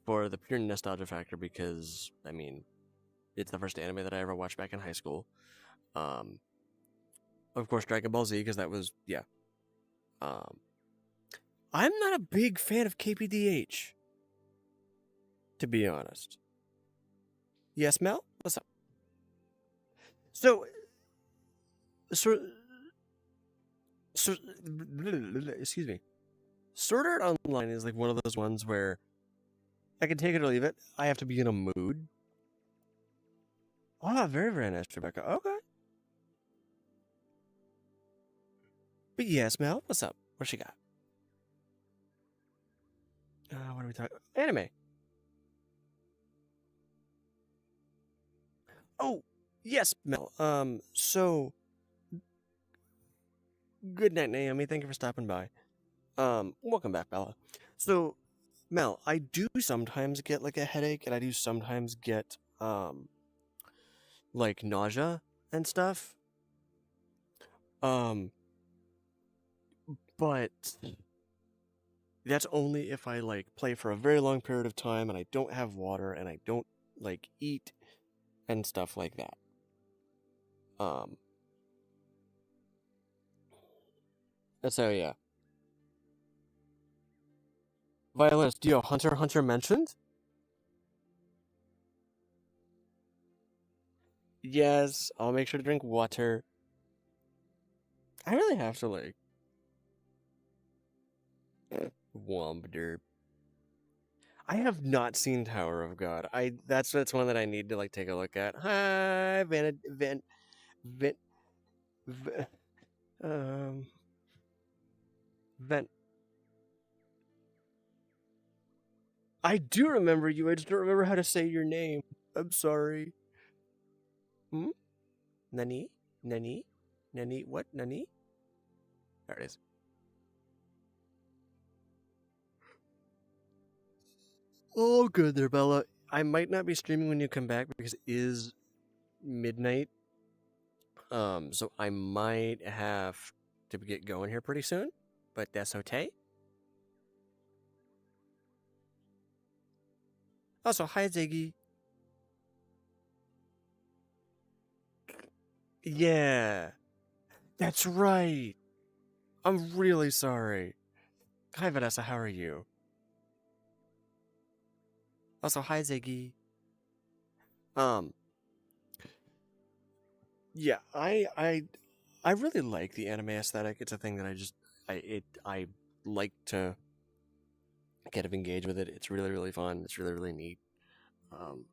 for the pure nostalgia factor because I mean, it's the first anime that I ever watched back in high school. Of course, Dragon Ball Z because that was yeah. I'm not a big fan of KPDH, to be honest. Yes, Mel, what's up? So, so, so excuse me. Sword Art Online is like one of those ones where I can take it or leave it. I have to be in a mood. Ah, very, very nice, Rebecca. Okay. But yes, Mel, what's up? What she got? What are we talking? Anime. Oh, yes, Mel. So good night, Naomi. Thank you for stopping by. Welcome back, Bella. So, Mel, I do sometimes get like a headache, and I do sometimes get like nausea and stuff. But that's only if I like play for a very long period of time and I don't have water and I don't like eat and stuff like that. So yeah. Violinist, do you Hunter mentioned? Yes, I'll make sure to drink water. I really have to like Womp derp. I have not seen Tower of God. That's one that I need to like take a look at. Hi, Vent, v- um, Vent. I do remember you. I just don't remember how to say your name. I'm sorry. Hmm? Nani? Nani? Nani? What? Nani? There it is. Oh, good there, Bella. I might not be streaming when you come back because it is midnight. So I might have to get going here pretty soon, but that's okay. Also, hi, Ziggy. Yeah, that's right. I'm really sorry. Hi, Vanessa. How are you? Also, hi, Ziggy. Um, yeah, I really like the anime aesthetic. It's a thing that I like to kind of engage with it. It's really really fun. It's really really neat. Um,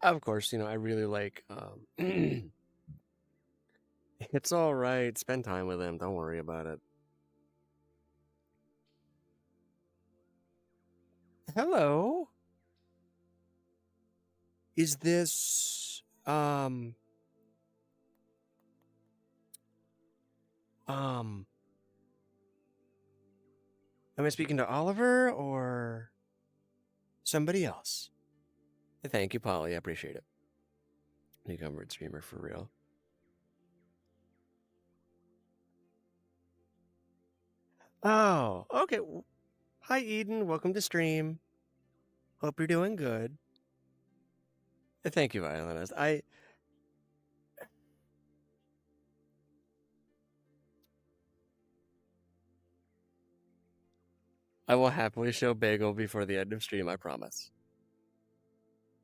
of course, I really like. It's all right. Spend time with him. Don't worry about it. Hello. Is this um am I speaking to Oliver or somebody else? Thank you, Polly. I appreciate it. Newcomer streamer for real. Oh, okay. Hi, Eden. Welcome to stream. Hope you're doing good. Thank you, Violinist. I will happily show Bagel before the end of stream, I promise.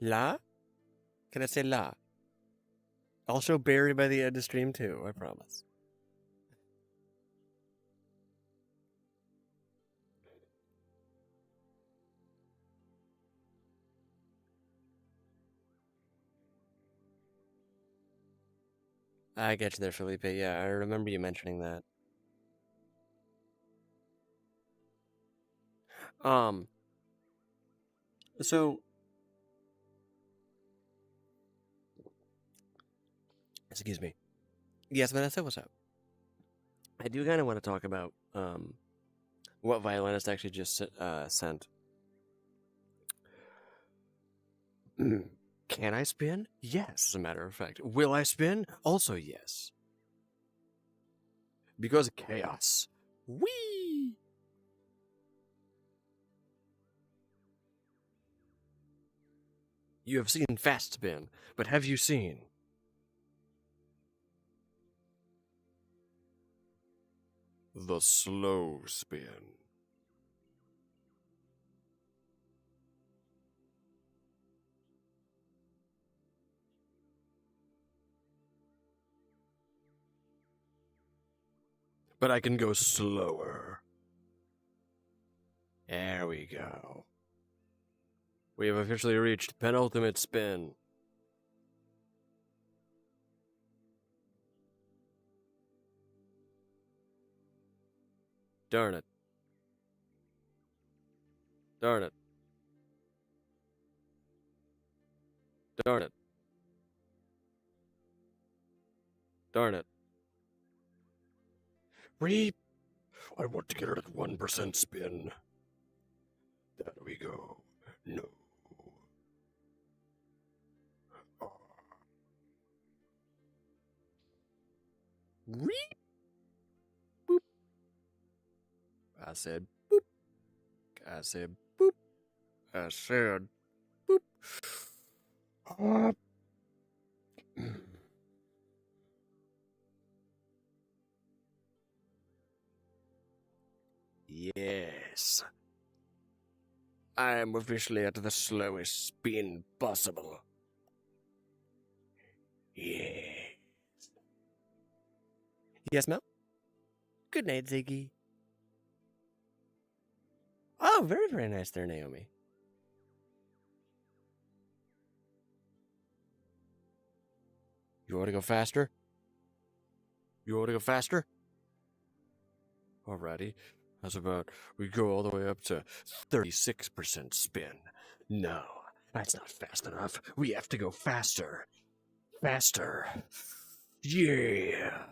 La? Can I say la? I'll show Barry by the end of stream too, I promise. I get you there, Felipe. Yeah, I remember you mentioning that. Um, so excuse me. Yes, Vanessa, what's up? I do kind of want to talk about what Violinist actually just sent. Can I spin? Yes, as a matter of fact. Will I spin? Also yes. Because chaos. Whee! You have seen fast spin, but have you seen the slow spin? But I can go slower. There we go. We have officially reached penultimate spin. Darn it. Darn it. Darn it. Darn it. Reap. I want to get it at 1% spin. There we go. No. Reap. Boop. I said boop. I said boop. I said boop. Yes. I am officially at the slowest spin possible. Yes. Yes, Mel? Good night, Ziggy. Oh, very, very nice there, Naomi. You want to go faster? You want to go faster? Alrighty. How's about we go all the way up to 36% spin? No, that's not fast enough. We have to go faster. Faster. Yeah.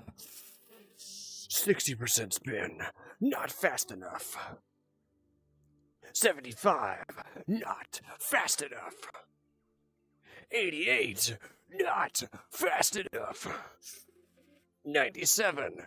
60% spin. Not fast enough. 75. Not fast enough. 88. Not fast enough. 97.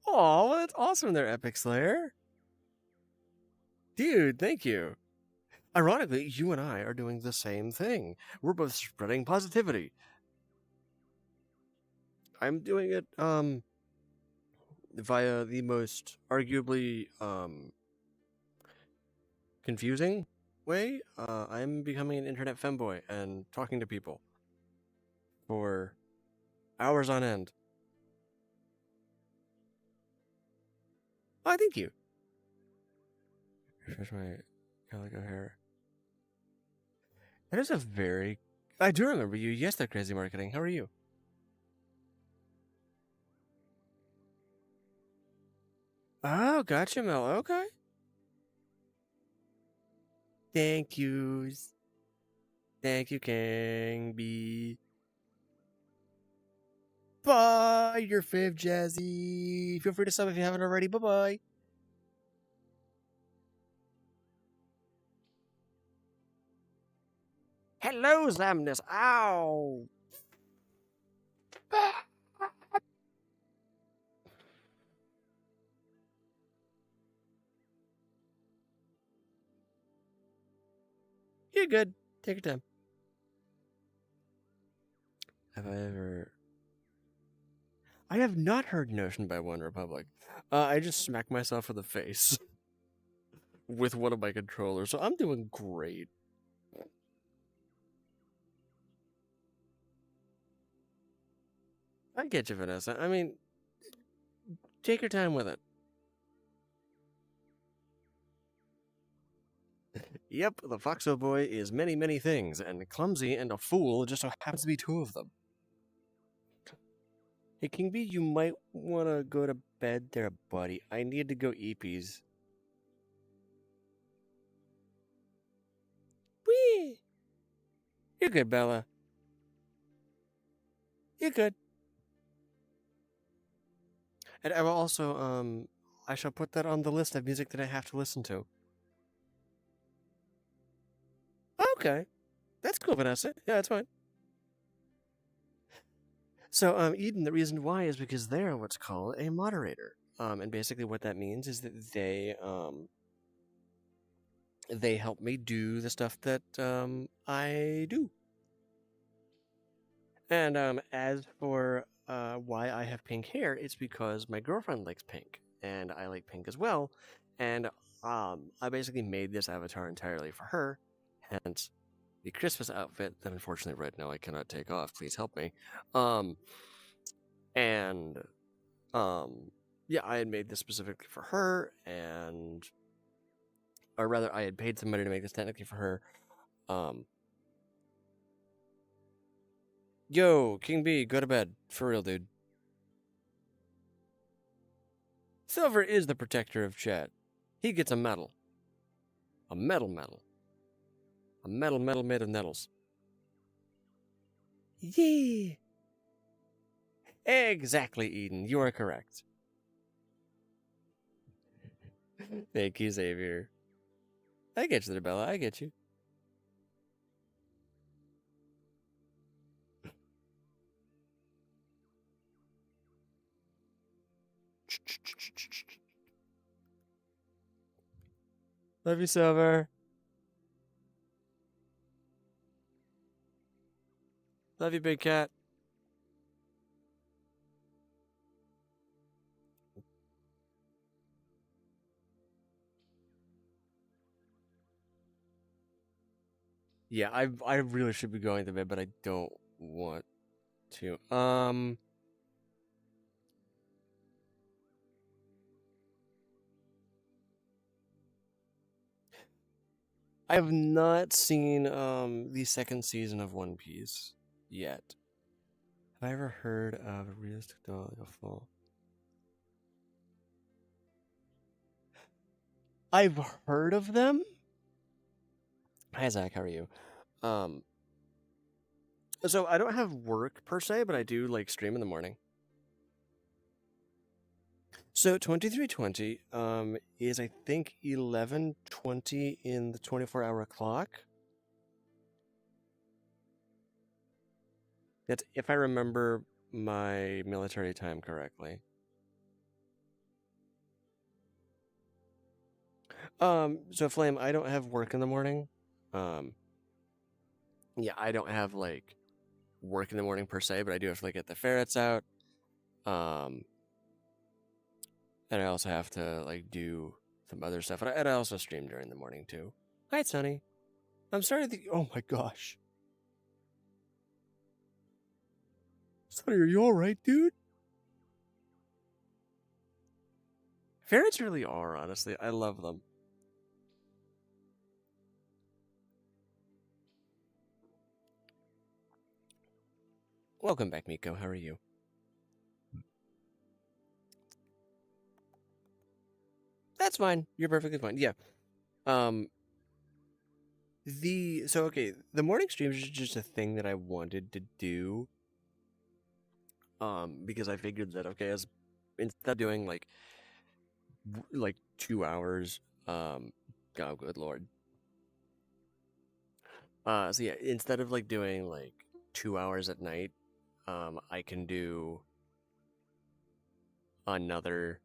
Oh, well, that's awesome there, Epic Slayer. Dude, thank you. Ironically, you and I are doing the same thing. We're both spreading positivity. I'm doing it via the most arguably confusing way. I'm becoming an internet femboy and talking to people for hours on end. Oh, thank you. Refresh my calico hair. That is a very... I do remember you. Yes, that crazy marketing. How are you? Oh, gotcha, Mel. Okay. Thank yous. Thank you, King B. Bye, your fave Jazzy. Feel free to sub if you haven't already. Bye-bye. Hello, Zamnus. Ow. You're good. Take your time. Have I ever... I have not heard Notion by One Republic. I just smacked myself in the face with one of my controllers, so I'm doing great. I get you, Vanessa. I mean, take your time with it. Yep, the Foxo Boy is many, many things, and clumsy and a fool just so happens to be two of them. Hey, King B, you might want to go to bed there, buddy. I need to go eepies. Whee! You're good, Bella. You're good. And I will also, I shall put that on the list of music that I have to listen to. Okay. That's cool, Vanessa. Yeah, that's fine. So, Eden, the reason why is because they're what's called a moderator. And basically what that means is that they help me do the stuff that, I do. And, as for, why I have pink hair, it's because my girlfriend likes pink, and I like pink as well. And, I basically made this avatar entirely for her, hence the Christmas outfit that unfortunately right now I cannot take off. Please help me. And yeah, I had made this specifically for her, or rather, I had paid somebody to make this technically for her. Yo, King B, go to bed. For real, dude. Silver is the protector of chat. He gets a medal. A medal. A medal made of nettles. Yeah. Exactly, Eden. You are correct. Thank you, Xavier. I get you there, Bella. I get you. Love you, Silver. Love you, Big Cat. Yeah, I really should be going to bed, but I don't want to. I have not seen the second season of One Piece yet. Have I ever heard of a realistic doll like a fall? I've heard of them. Hi Zach, how are you? So I don't have work per se, but I do like stream in the morning. So 2320 is I think 11:20 in the 24-hour clock. That's if I remember my military time correctly. So Flame, I don't have work in the morning. Yeah, I don't have like work in the morning per se, but I do have to like get the ferrets out. And I also have to like do some other stuff. And I also stream during the morning too. Hi, Sonny. I'm starting to think, oh my gosh. Sonny, are you alright, dude? Ferrets really are, honestly. I love them. Welcome back, Miko. How are you? That's fine. You're perfectly fine. Yeah. Um, the morning streams is just a thing that I wanted to do. Because I figured that as instead of doing like 2 hours, oh good lord. So yeah, instead of like doing like 2 hours at night, I can do another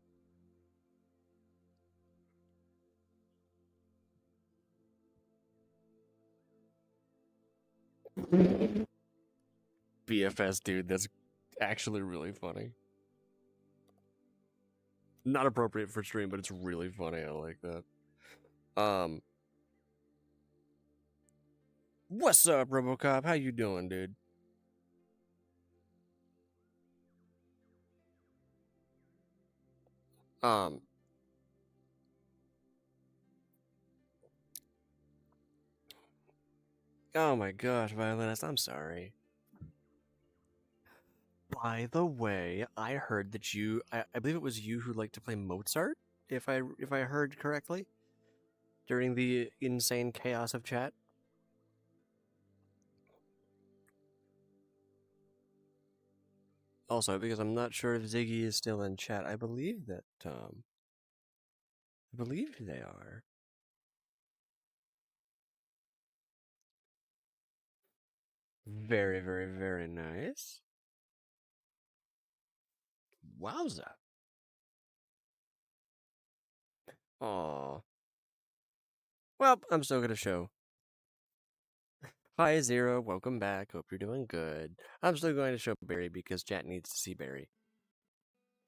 BFS, dude. That's actually really funny. Not appropriate for stream, but it's really funny. I like that. What's up, RoboCop? How you doing, dude? Um, oh my gosh, violinist, I'm sorry. By the way, I heard that I believe it was you who liked to play Mozart, if I heard correctly, during the insane chaos of chat. Also, because I'm not sure if Ziggy is still in chat, I believe they are. Very, very, very nice. Wowza. Aw. Well, I'm still gonna show. Hi, Zero. Welcome back. Hope you're doing good. I'm still going to show Barry because chat needs to see Barry.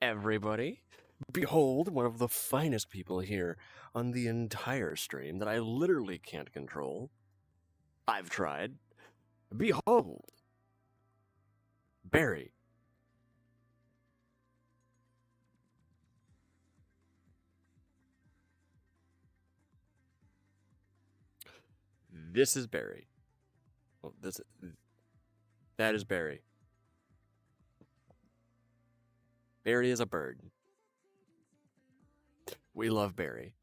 Everybody, behold one of the finest people here on the entire stream that I literally can't control. I've tried. Behold, Barry. This is Barry. Well, that is Barry. Barry is a bird. We love Barry.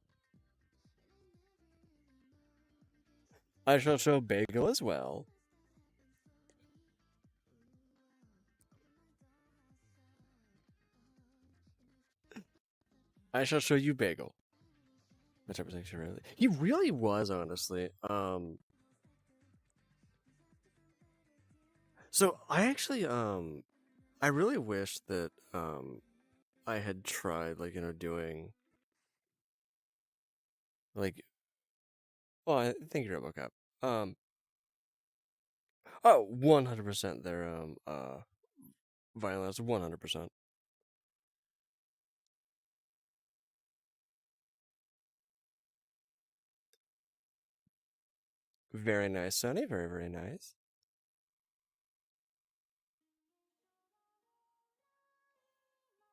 I shall show Bagel as well. I shall show you Bagel. Which representation really? He really was, honestly. So I actually I really wish that I had tried doing like well I think you're about cap. 100% they're violence 100%. Very nice, Sonny. Very, very nice.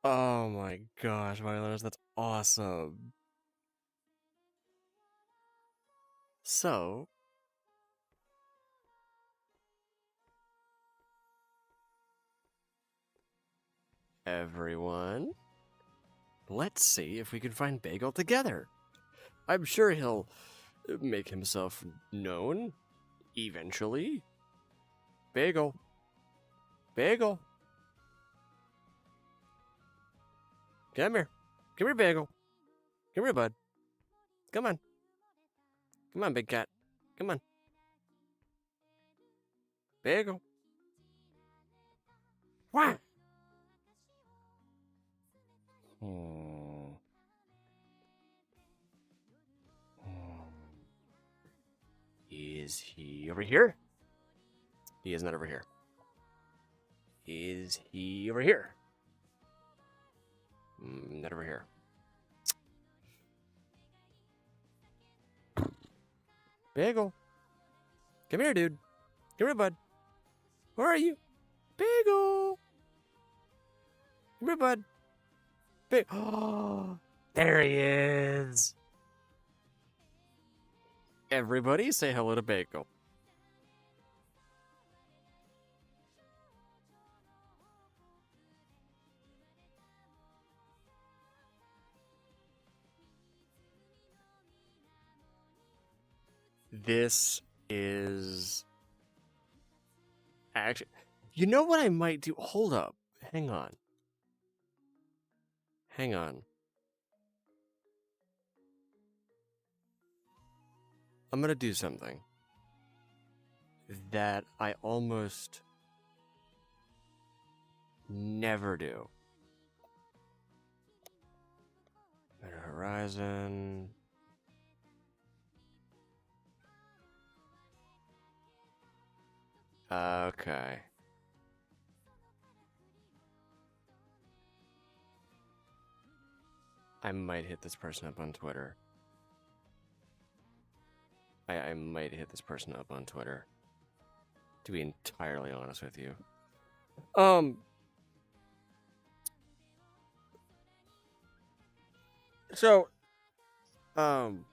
Oh my gosh, violence, that's awesome. So everyone, let's see if we can find Bagel together. I'm sure he'll make himself known eventually. Bagel. Bagel. Come here. Come here, Bagel. Come here, bud. Come on. Come on, big cat. Come on. Bagel. What? Hmm. Is he over here? He is not over here. Is he over here? Not over here. Bagel. Come here, dude. Come here, bud. Where are you? Bagel. Come here, bud. Oh, there he is. Everybody say hello to Bagel. This is actually, you know what I might do? Hold up. Hang on. Hang on. I'm going to do something that I almost never do. Horizon. Okay. I might hit this person up on Twitter. I might hit this person up on Twitter. To be entirely honest with you. So, I'm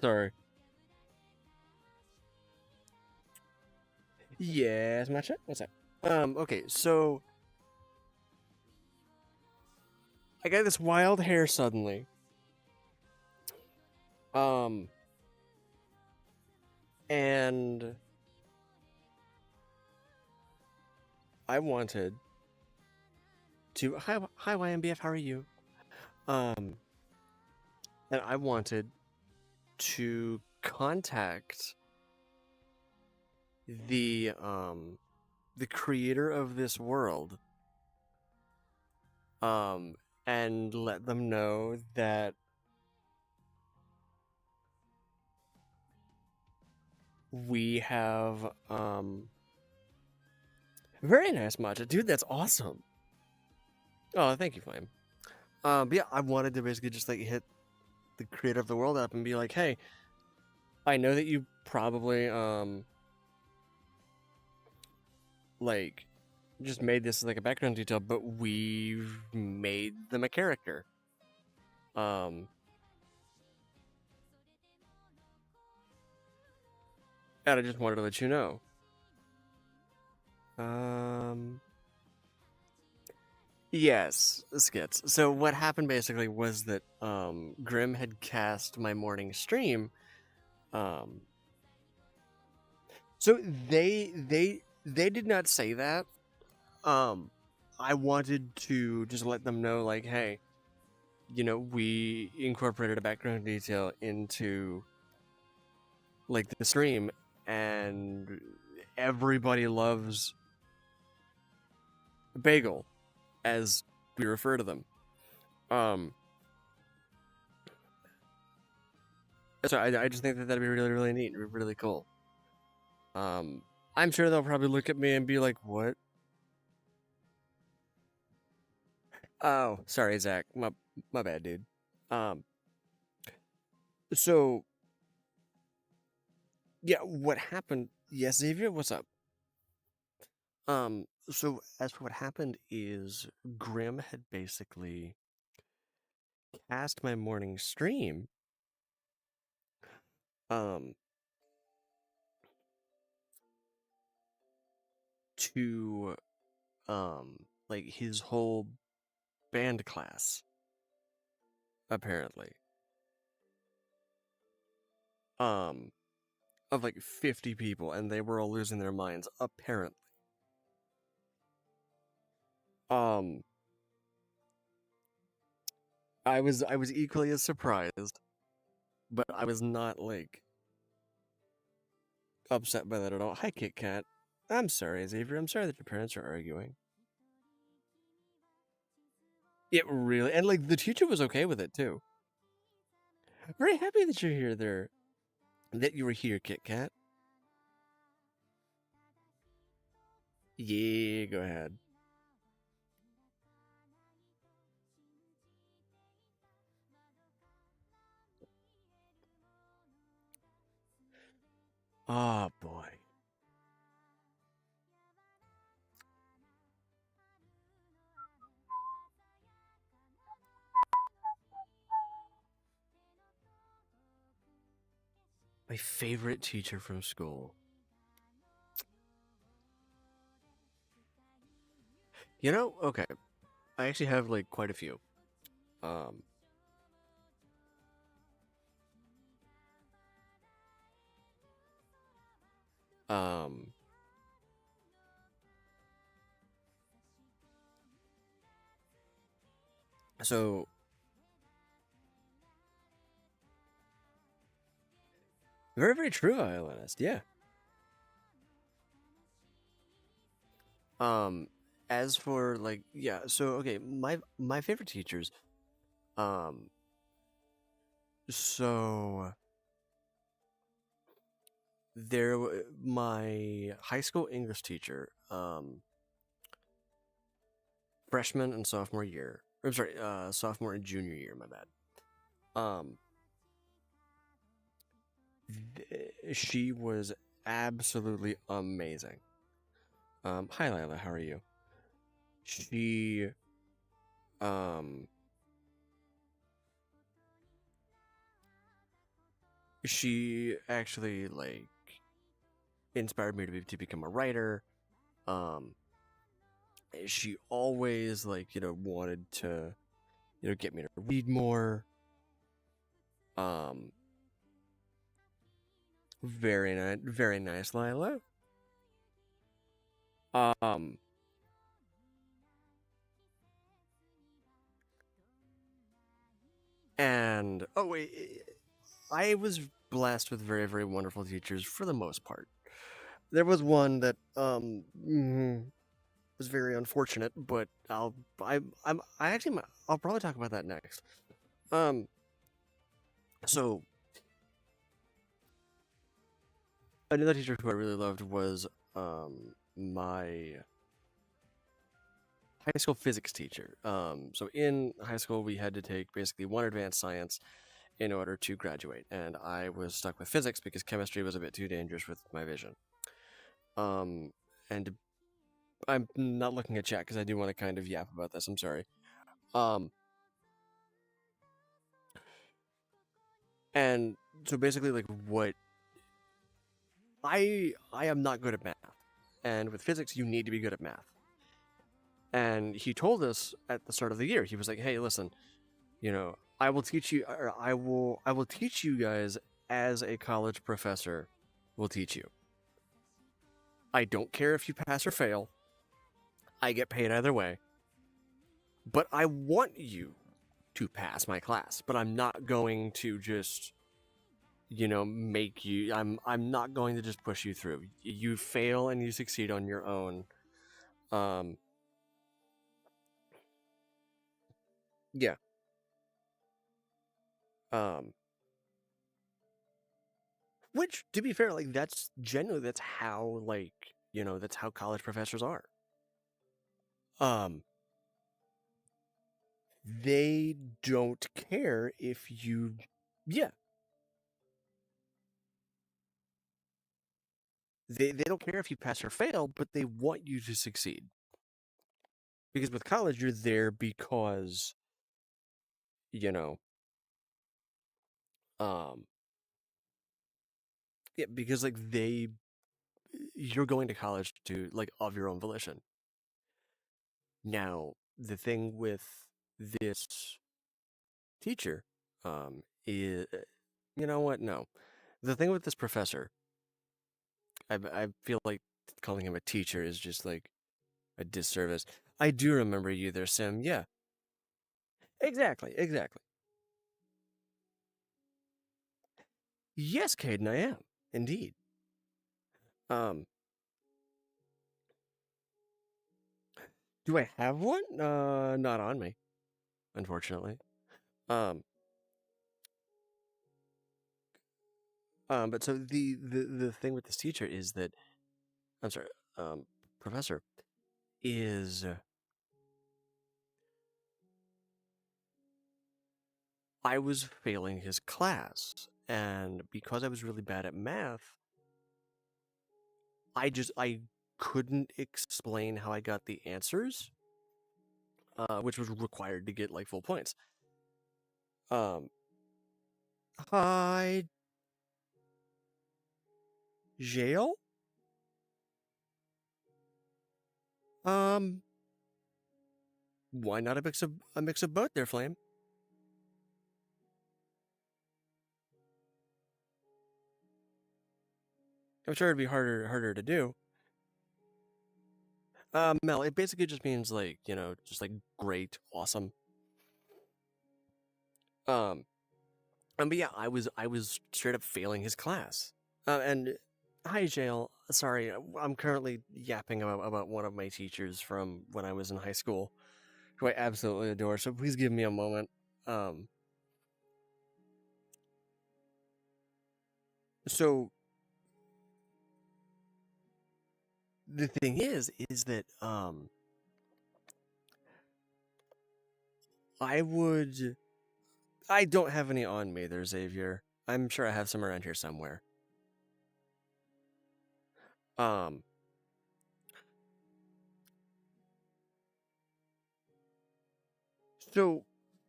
sorry. Yes, Matcha? What's up? Okay, so I got this wild hair suddenly. And I wanted to hi YMBF, how are you? And I wanted to contact the creator of this world, and let them know that we have very nice matcha, dude. That's awesome. Oh, thank you, Flame. But yeah, I wanted to basically just like hit the creator of the world up and be like, hey, I know that you probably like just made this like a background detail, but we've made them a character. And I just wanted to let you know. Yes, skits. So what happened basically was that Grim had cast my morning stream. So they did not say that. I wanted to just let them know, like, hey, you know, we incorporated a background detail into like the stream, and everybody loves Bagel, as we refer to them. So I just think that that'd be really, really neat, really cool. I'm sure they'll probably look at me and be like, what? Oh, sorry, Zach. My bad, dude. So yeah, what happened? Yes, Xavier, what's up? So as for what happened is Grim had basically cast my morning stream. To like his whole band class, apparently. Of like 50 people, and they were all losing their minds, apparently. I was equally as surprised, but I was not like upset by that at all. Hi, Kit Kat. I'm sorry, Xavier. I'm sorry that your parents are arguing. It really, and like the teacher was okay with it too. Very happy that you're here there. That you were here, Kit Kat. Yeah, go ahead. Oh, boy. My favorite teacher from school. Okay. I actually have, like, quite a few. Um, um, so, very, very true, violinist, yeah. Um, as for, like, yeah, so, okay, my favorite teachers, um, so, my high school English teacher, freshman and sophomore year, I'm sorry, sophomore and junior year, my bad. Um, she was absolutely amazing. Hi Lila, how are you? She, um, she actually like inspired me to become a writer. Um, she always like wanted to get me to read more. Um, very nice, Lila. Um, and oh wait, I was blessed with very very wonderful teachers for the most part. There was one that was very unfortunate, but I actually I'll probably talk about that next. Um, so another teacher who I really loved was my high school physics teacher. So in high school we had to take basically one advanced science in order to graduate, and I was stuck with physics because chemistry was a bit too dangerous with my vision. Um, and I'm not looking at chat because I do want to kind of yap about this. I'm sorry. Um, and so basically, like what I am not good at math, and with physics you need to be good at math. And he told us at the start of the year, he was like, "Hey, listen, I will teach you, or I will teach you guys as a college professor will teach you. I don't care if you pass or fail. I get paid either way, but I want you to pass my class. But I'm not going to just make you. I'm not going to just push you through. You fail and you succeed on your own. Um, yeah. Um, which, to be fair, like that's generally that's how that's how college professors are. Um, they don't care if you, yeah, they don't care if you pass or fail, but they want you to succeed. Because with college, you're there because you know, um, yeah, because like you're going to college to like of your own volition. Now, the thing with this teacher, is you know what? No, the thing with this professor, I feel like calling him a teacher is just like a disservice. I do remember you there, Sim. Yeah, exactly, exactly. Yes, Caden, I am indeed. Um, do I have one? Not on me, unfortunately. Um, But so the thing with this teacher is that I'm sorry, professor is I was failing his class, and because I was really bad at math, I couldn't explain how I got the answers, which was required to get like full points. Um, hi, jail. Um, why not a mix of both there, Flame? I'm sure it'd be harder to do. Mel, it basically just means like, just like great, awesome. Um, but yeah, I was straight up failing his class. And hi, jail. Sorry, I'm currently yapping about one of my teachers from when I was in high school, who I absolutely adore. So please give me a moment. Um, so the thing is that I would I don't have any on me there, Xavier. I'm sure I have some around here somewhere. Um, so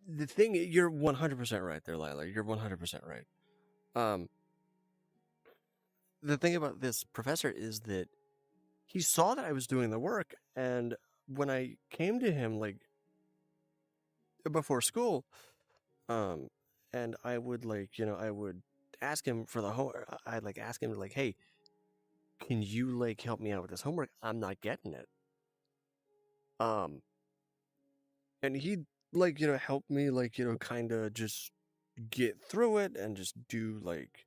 the thing you're 100% right there, Lila. You're 100% right. Um, the thing about this professor is that he saw that I was doing the work, and when I came to him like before school, um, and I would I would ask him for the homework. I'd like ask him like, "Hey, can you like help me out with this homework? I'm not getting it." Um, and he'd help me kind of just get through it and just do like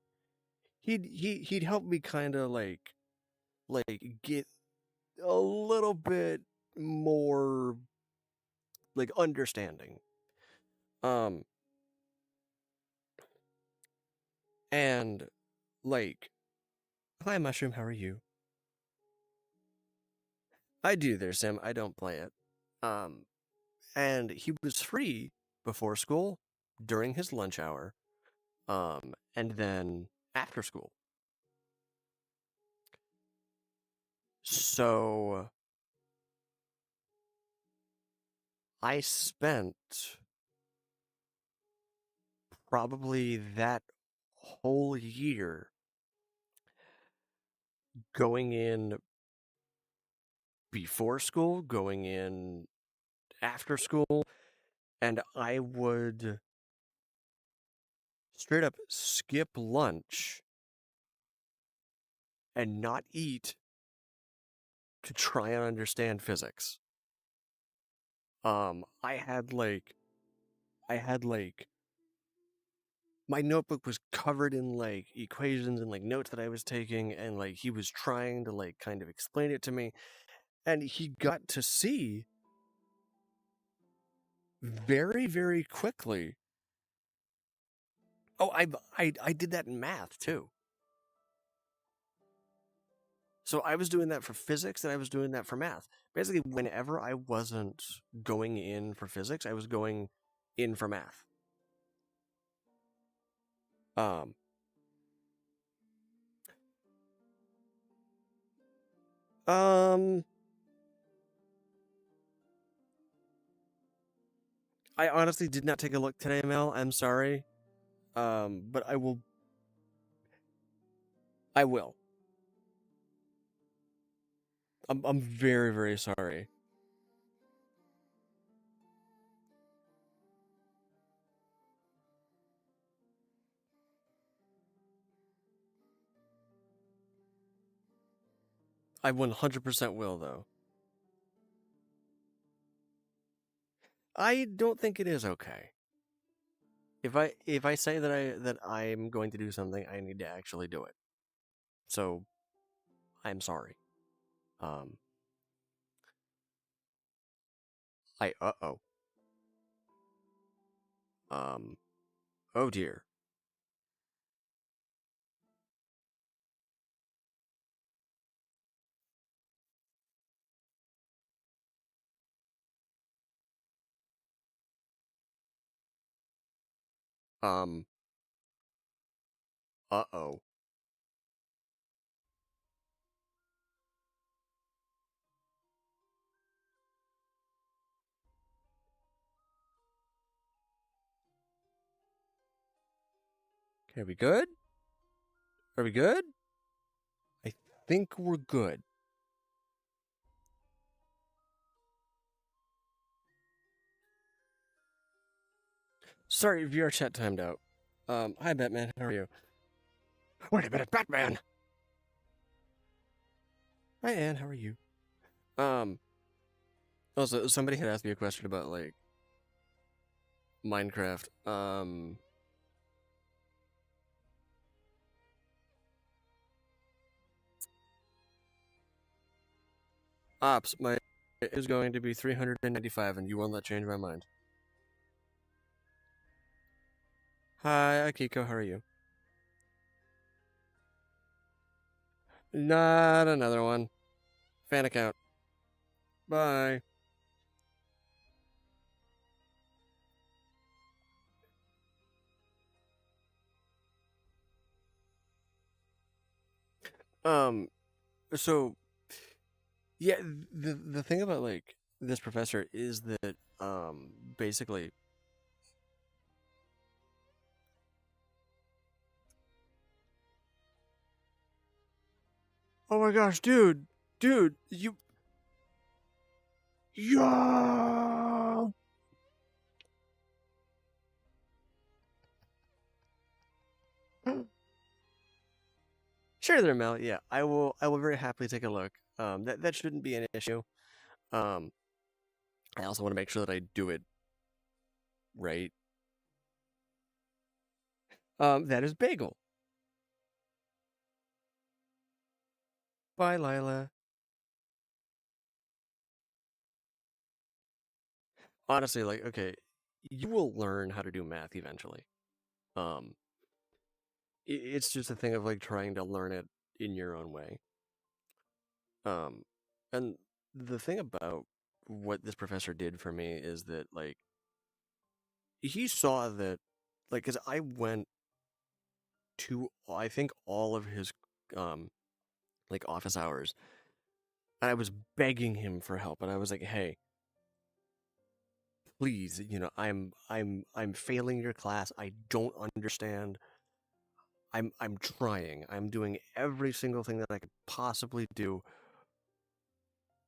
he'd help me kind of like get a little bit more like understanding. Um, and like, hi Mushroom, how are you? I do there, Sim. I don't play it. Um, and he was free before school, during his lunch hour, and then after school. So I spent probably that whole year going in before school, going in after school, and I would straight up skip lunch and not eat to try and understand physics. I had like my notebook was covered in like equations and like notes that I was taking, and like he was trying to like kind of explain it to me, and he got to see very very quickly. Oh, I did that in math too. So I was doing that for physics and I was doing that for math. Basically, whenever I wasn't going in for physics, I was going in for math. Um, um, I honestly did not take a look today, Mel. I'm sorry. But I will. I will. I'm very very sorry. I 100% will though. I don't think it is okay. If I say that I'm going to do something, I need to actually do it. So I'm sorry. Um, I oh. Um, oh dear. Um, uh-oh. Okay, are we good? Are we good? I think we're good. Sorry, VR chat timed out. Hi Batman, how are you? Wait a minute, Batman! Hi Anne, how are you? Also, somebody had asked me a question about, like, Minecraft. Ops, my is going to be 395, and you won't let change my mind. Hi, Akiko, how are you? Not another one. Fan account. Bye. Um, so yeah, the thing about, like, this professor is that basically, oh my gosh, dude, you, yeah. Sure, there, Mel. Yeah, I will very happily take a look. That shouldn't be an issue. Um, I also want to make sure that I do it right. That is Bagel. Bye, Lila. Honestly, like, okay, you will learn how to do math eventually. Um, it's just a thing of, like, trying to learn it in your own way. Um, and the thing about what this professor did for me is that, like, he saw that, like, because I went to, I think, all of his, um, like, office hours, and I was begging him for help, and I was like, hey, please, I'm failing your class. I don't understand. I'm trying. I'm doing every single thing that I could possibly do.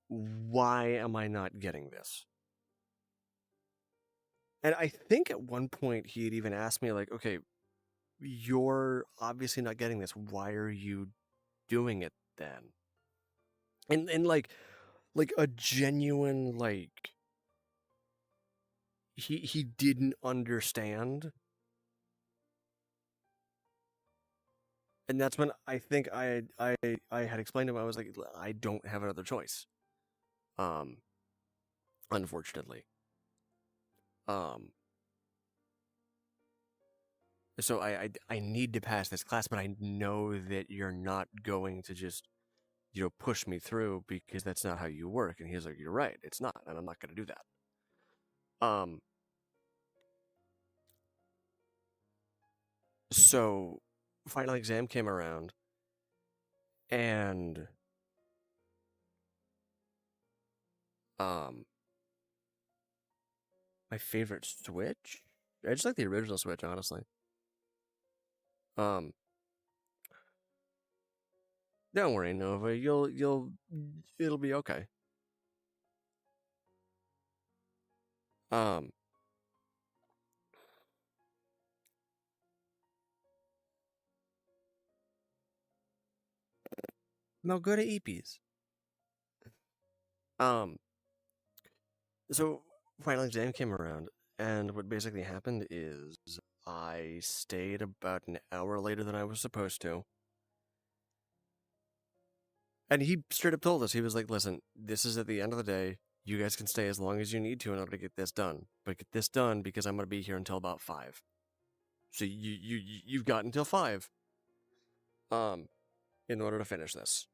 Why am I not getting this? And I think at one point he had even asked me, like, okay, you're obviously not getting this. Why are you doing it then? And like a genuine, like, he didn't understand. And that's when I think I had explained to him, I was like, I don't have another choice. Um Unfortunately. Um so I need to pass this class, but I know that you're not going to just, push me through, because that's not how you work. And he's like, you're right, it's not, and I'm not going to do that. So final exam came around, and um my favorite Switch, I just like the original Switch, honestly. Um don't worry, Nova, it'll be okay. Um now go to EPs. Um so final exam came around, and what basically happened is I stayed about an hour later than I was supposed to. And he straight up told us, he was like, listen, this is at the end of the day. You guys can stay as long as you need to in order to get this done. But get this done because I'm going to be here until about 5. So you've got until 5 in order to finish this.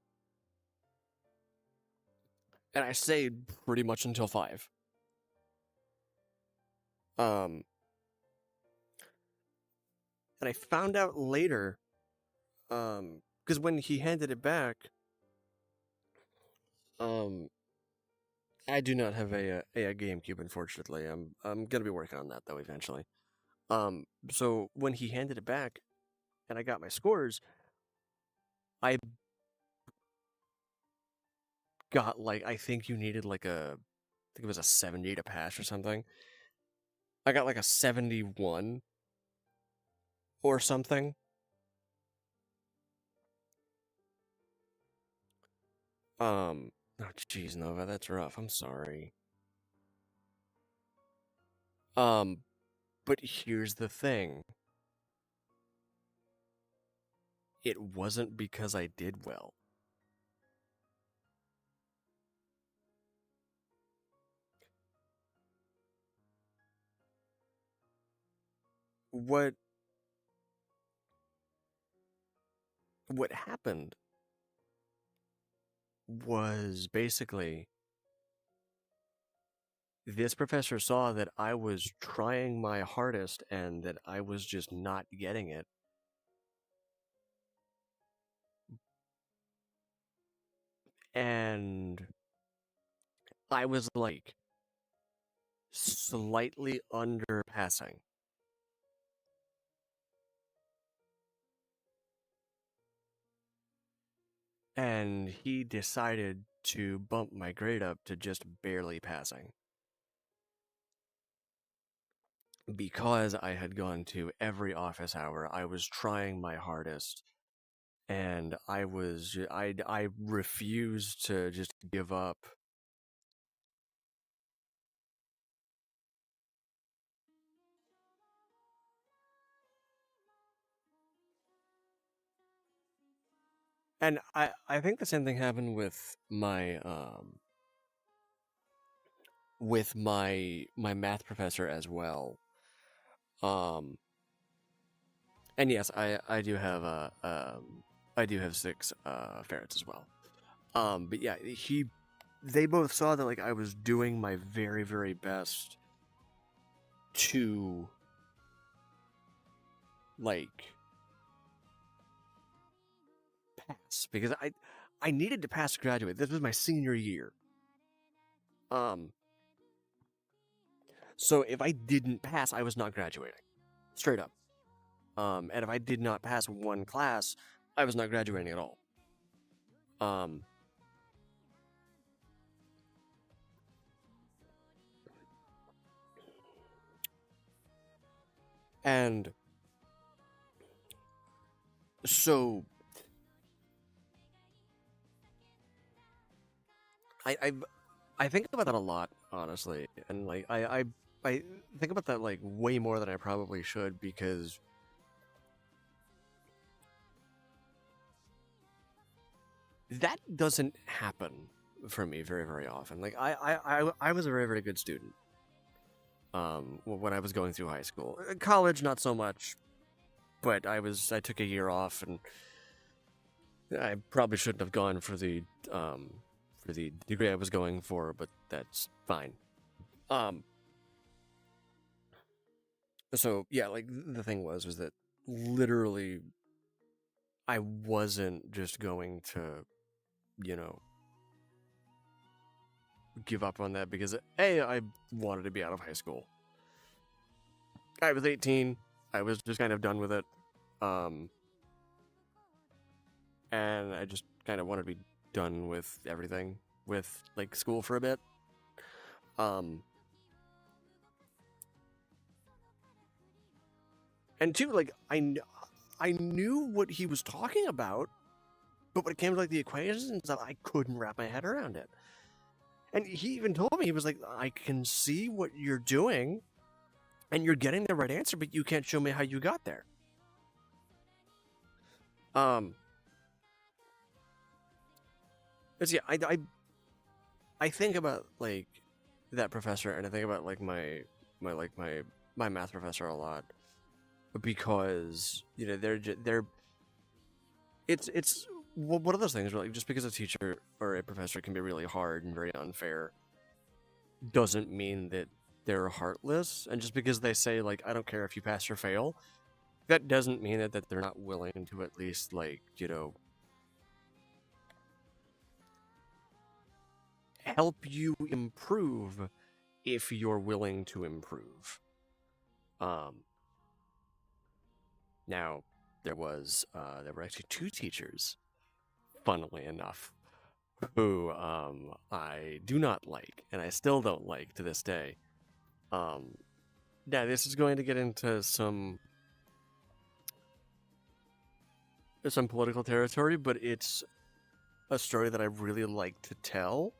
And I stayed pretty much until 5. Um And I found out later, because when he handed it back, um, I do not have a GameCube, unfortunately. I'm gonna be working on that though eventually. So when he handed it back and I got my scores, I got like I think you needed like I think it was a 70 to pass or something. I got like a 71 or something. Oh jeez, Nova, that's rough. I'm sorry. Um, but here's the thing. It wasn't because I did well. What what happened was basically this professor saw that I was trying my hardest and that I was just not getting it. And I was like slightly under passing. And he decided to bump my grade up to just barely passing. Because I had gone to every office hour, I was trying my hardest, and I refused to just give up. And I think the same thing happened with my math professor as well. Um and yes, I do have I do have 6 ferrets as well. But yeah, they both saw that like I was doing my very very best to like pass because I needed to pass to graduate. This was my senior year. Um so if I didn't pass, I was not graduating. Straight up. And if I did not pass one class, I was not graduating at all. Um and so I I I think about that a lot, honestly, and like I think about that like way more than I probably should because that doesn't happen for me very very often. Like I was a very very good student. When I was going through high school, college not so much, but I took a year off and I probably shouldn't have gone for the degree I was going for, but that's fine. Um, so yeah, like the thing was that literally I wasn't just going to, you know, give up on that because I wanted to be out of high school. I was 18. I was just kind of done with it. Um, and I just kind of wanted to be done with everything with like school for a bit. Um, and two, like I knew what he was talking about, but when it came to like the equations and stuff, I couldn't wrap my head around it. And he even told me, he was like, I can see what you're doing and you're getting the right answer, but you can't show me how you got there. Um, but yeah, I think about like that professor, and I think about like my math professor a lot because you know they're it's one of those things where like just because a teacher or a professor can be really hard and very unfair doesn't mean that they're heartless, and just because they say like I don't care if you pass or fail that doesn't mean that they're not willing to at least, like, help you improve if you're willing to improve. Now, there were actually two teachers, funnily enough, who I do not like, and I still don't like to this day. Yeah, this is going to get into some political territory, but it's a story that I really like to tell.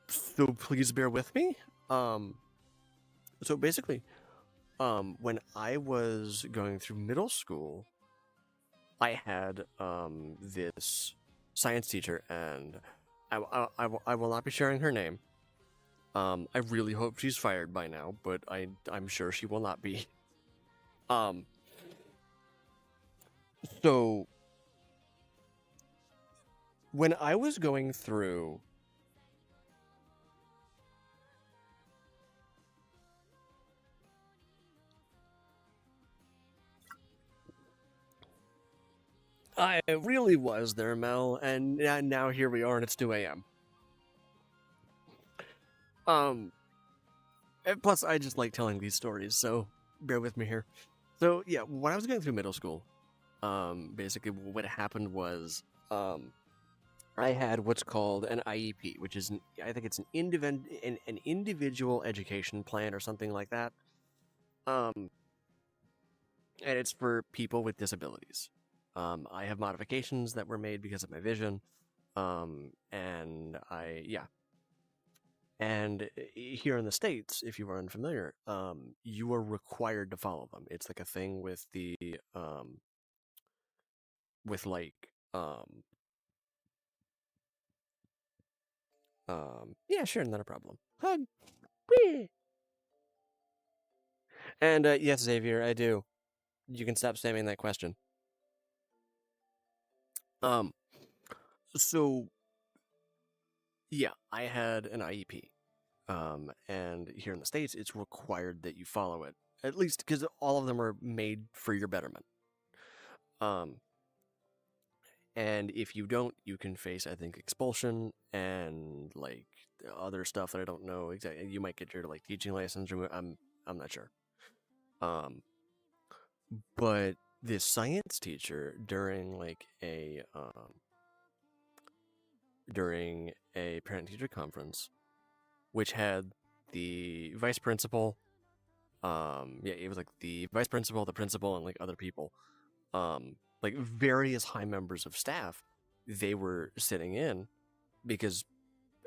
So please bear with me. So basically, when I was going through middle school, I had this science teacher, and I will not be sharing her name. I really hope she's fired by now, but I'm sure she will not be. So when I was going through I really was there, Mel, and now here we are, and it's 2 a.m. And plus, I just like telling these stories, so bear with me here. So yeah, when I was going through middle school, basically what happened was, I had what's called an IEP, which is I think it's an individual education plan or something like that. And it's for people with disabilities. I have modifications that were made because of my vision, and and here in the States, if you are unfamiliar, you are required to follow them. It's like a thing with the with like yeah, sure, not a problem. Hug. And yes, Xavier, I do. You can stop spamming that question. Um, so yeah, I had an IEP. And here in the States, it's required that you follow it, at least because all of them are made for your betterment. Um, and if you don't, you can face, I think, expulsion and like other stuff that I don't know exactly. You might get your like teaching license removed. I'm not sure. But this science teacher during a parent teacher conference, which had the vice principal, yeah, it was like the vice principal, the principal, and like other people, like various high members of staff, they were sitting in because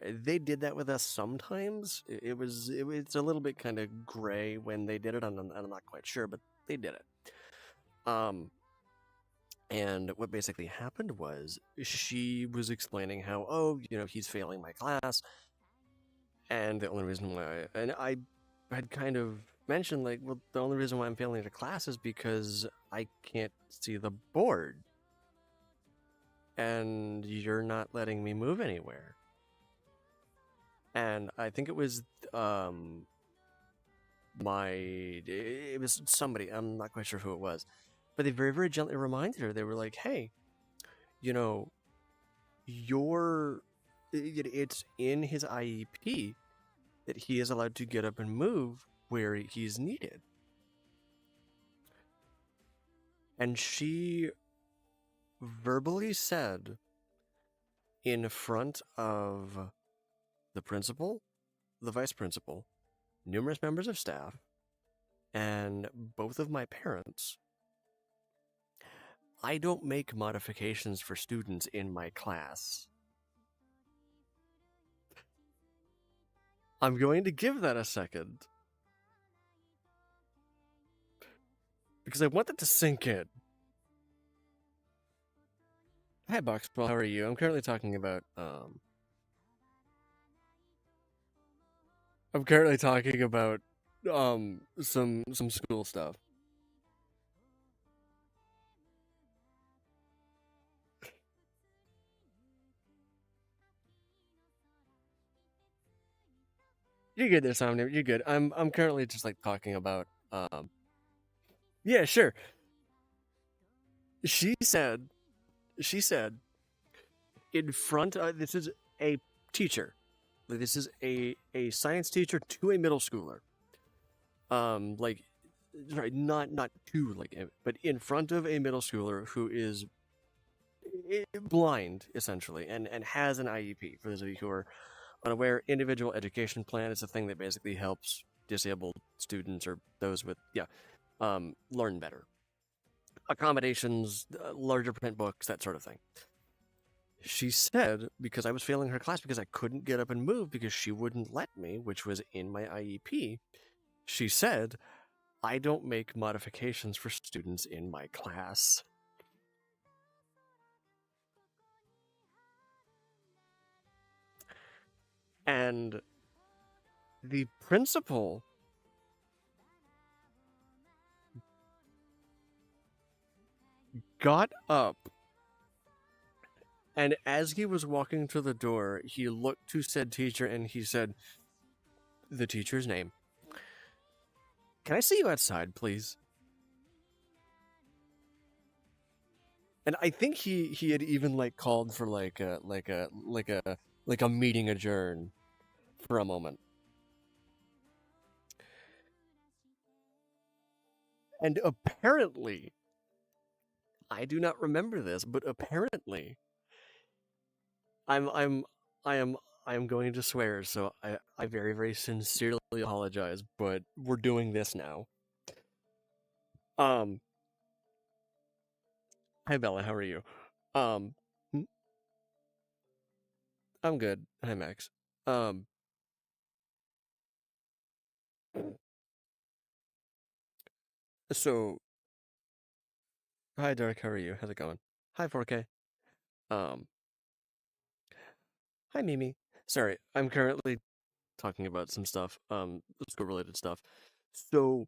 they did that with us sometimes. It's a little bit kind of gray when they did it. I'm not quite sure, but they did it. And what basically happened was she was explaining how, oh, he's failing my class, and the only reason why, and I had kind of mentioned like, well, the only reason why I'm failing the class is because I can't see the board, and you're not letting me move anywhere. And I think it was it was somebody, I'm not quite sure who it was, but they very, very gently reminded her. They were like, hey, it's in his IEP that he is allowed to get up and move where he's needed. And she verbally said in front of the principal, the vice principal, numerous members of staff, and both of my parents, I don't make modifications for students in my class. I'm going to give that a second, because I want that to sink in. Hi, Boxball, how are you? I'm currently talking about, some school stuff. You're good there, Somnia. You're good. I'm currently just like talking about yeah, sure. She said she said in front this is a teacher. Like, this is a science teacher to a middle schooler. Like right, not to like but in front of a middle schooler who is blind essentially and has an IEP. For those of you who are unaware, individual education plan is a thing that basically helps disabled students or those with learn better. Accommodations, larger print books, that sort of thing. She said because I was failing her class because I couldn't get up and move because she wouldn't let me, which was in my IEP. She said, I don't make modifications for students in my class. And the principal got up, and as he was walking to the door, he looked to said teacher and he said, the teacher's name. Can I see you outside, please? And I think he had even like called for like a meeting adjourn for a moment. And apparently, I do not remember this, but apparently, I'm I am I am going to swear, so I very very sincerely apologize, but we're doing this now. Um, Hi Bella, how are you? Um, I'm good. Hi Max. Um, so hi Derek, how are you? How's it going? Hi 4K. Um, Hi Mimi. Sorry, I'm currently talking about some stuff, school related stuff. So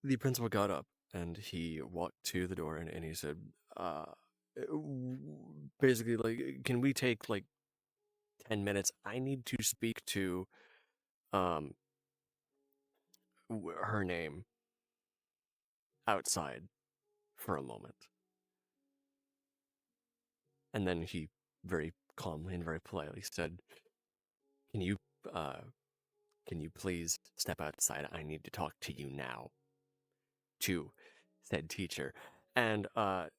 the principal got up and he walked to the door and he said, uh, basically, like, can we take like 10 minutes? I need to speak to um, her name outside for a moment. And then he very calmly and very politely said, can you, uh, can you please step outside? I need to talk to you now. To said teacher. And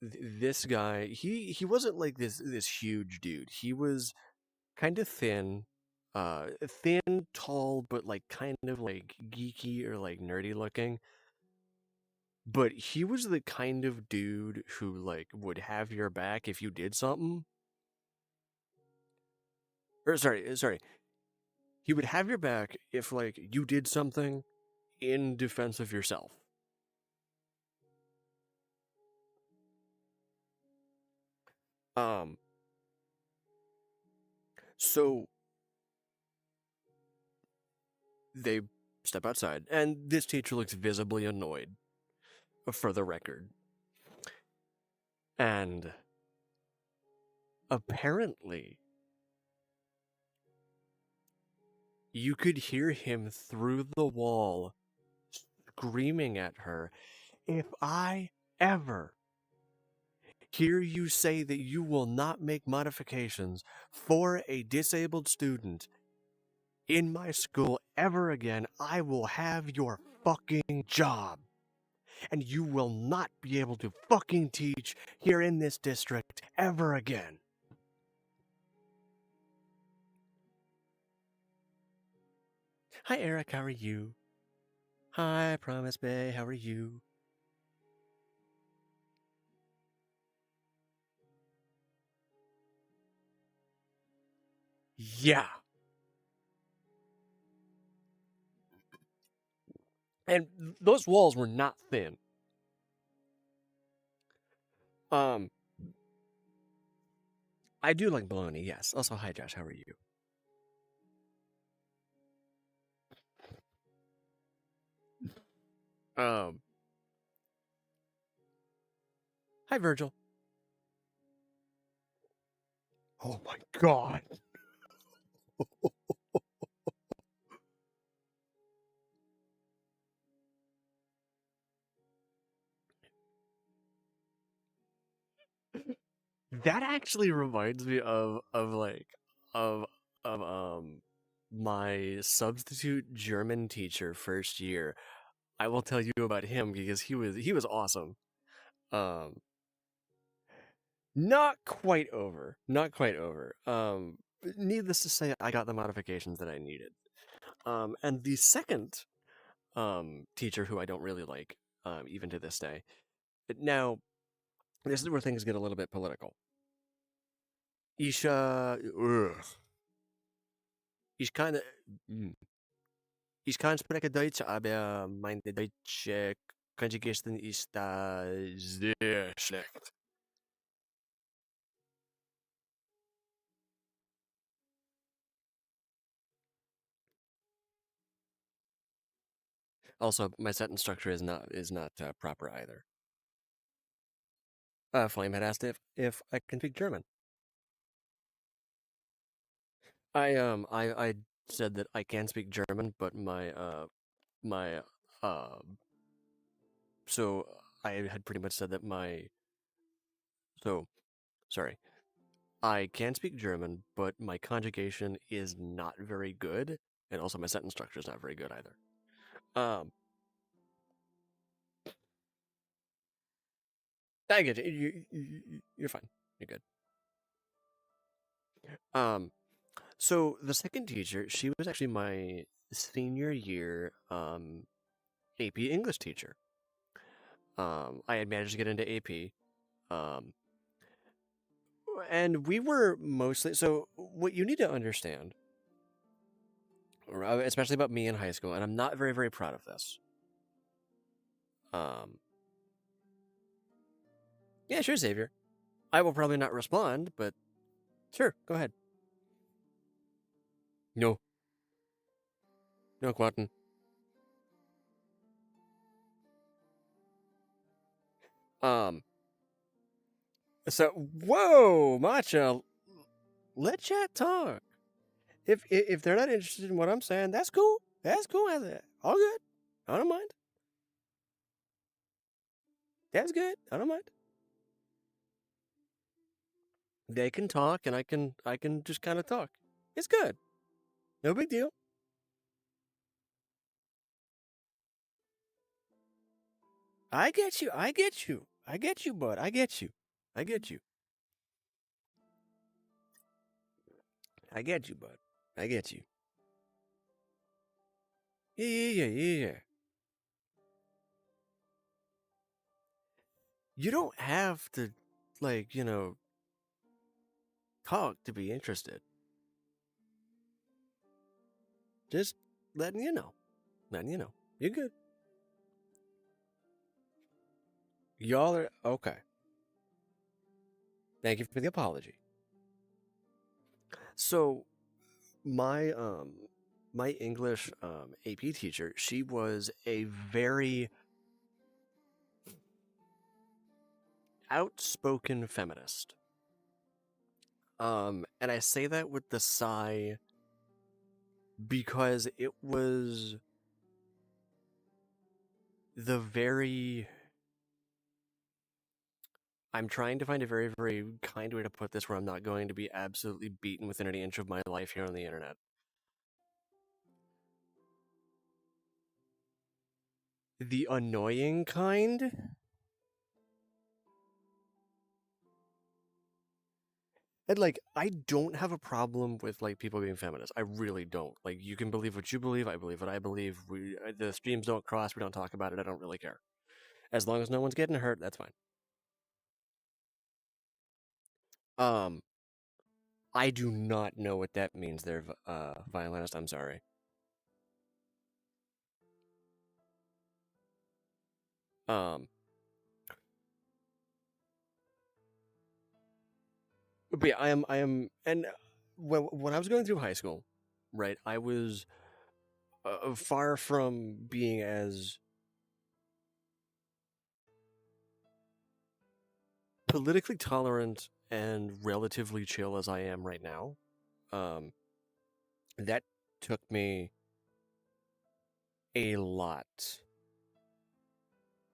this guy, he wasn't like this huge dude. He was kind of thin, tall, but like kind of like geeky or like nerdy looking. But he was the kind of dude who like would have your back if you did something. Or sorry. He would have your back if like you did something in defense of yourself. Um so they step outside, and this teacher looks visibly annoyed, for the record. And apparently, you could hear him through the wall screaming at her, if I ever hear you say that you will not make modifications for a disabled student in my school ever again, I will have your fucking job. And you will not be able to fucking teach here in this district ever again. Hi, Eric. How are you? Hi, Promise Bay. How are you? Yeah. And those walls were not thin. Um, I do like bologna, yes. Also, hi, Josh. How are you? Um, Hi, Virgil. Oh my god. actually reminds me of of my substitute German teacher first year. I will tell you about him because he was awesome. Um, not quite over, not quite over. Needless to say, I got the modifications that I needed. And the second teacher who I don't really like, even to this day. Now, this is where things get a little bit political. Ich kann, ich kann sprechen Deutsch, aber meine deutsche Conjugation ist da sehr schlecht. Also, my sentence structure is not proper either. Flame had asked if I can speak German. I said that I can speak German, but my uh so I had pretty much said that my so sorry. I can speak German, but my conjugation is not very good, and also my sentence structure is not very good either. Um, I get you. You're fine. You're good. Um, so the second teacher, she was actually my senior year AP English teacher. I had managed to get into AP. Um, and we were mostly so what you need to understand, especially about me in high school, and I'm not very, very proud of this. Um, yeah, sure, Xavier. I will probably not respond, but sure, go ahead. No, no, Quentin. Um, so whoa, Matcha, let chat talk. If they're not interested in what I'm saying, that's cool. That's cool. All good. I don't mind. That's good. I don't mind. They can talk, and I can just kind of talk. It's good. No big deal. I get you. I get you. I get you, bud. I get you. I get you. I get you, bud. I get you. Yeah, yeah, yeah, yeah, yeah. You don't have to, like, talk to be interested. Just letting you know. Letting you know. You're good. Y'all are okay. Thank you for the apology. So my English AP teacher, she was a very outspoken feminist. And I say that with the sigh because it was the very I'm trying to find a very, very kind way to put this where I'm not going to be absolutely beaten within an inch of my life here on the internet. The annoying kind? And like, I don't have a problem with like people being feminist. I really don't. Like, you can believe what you believe. I believe what I believe. The streams don't cross. We don't talk about it. I don't really care. As long as no one's getting hurt, that's fine. Um, I do not know what that means. They're violinist. I'm sorry. Um, but yeah, I am, and when I was going through high school, right, I was far from being as politically tolerant and relatively chill as I am right now. Um, that took me a lot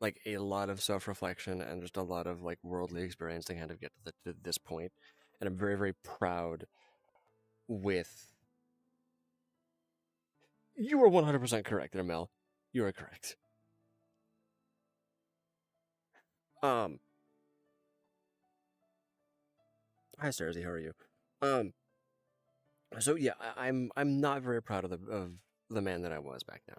like a lot of self-reflection and just a lot of like worldly experience to kind of get to this point. And I'm very, very proud with. You are 100% correct there, Mel. You are correct. Um, Hi, Starzy, how are you? Um, so yeah, I'm not very proud of the man that I was back then,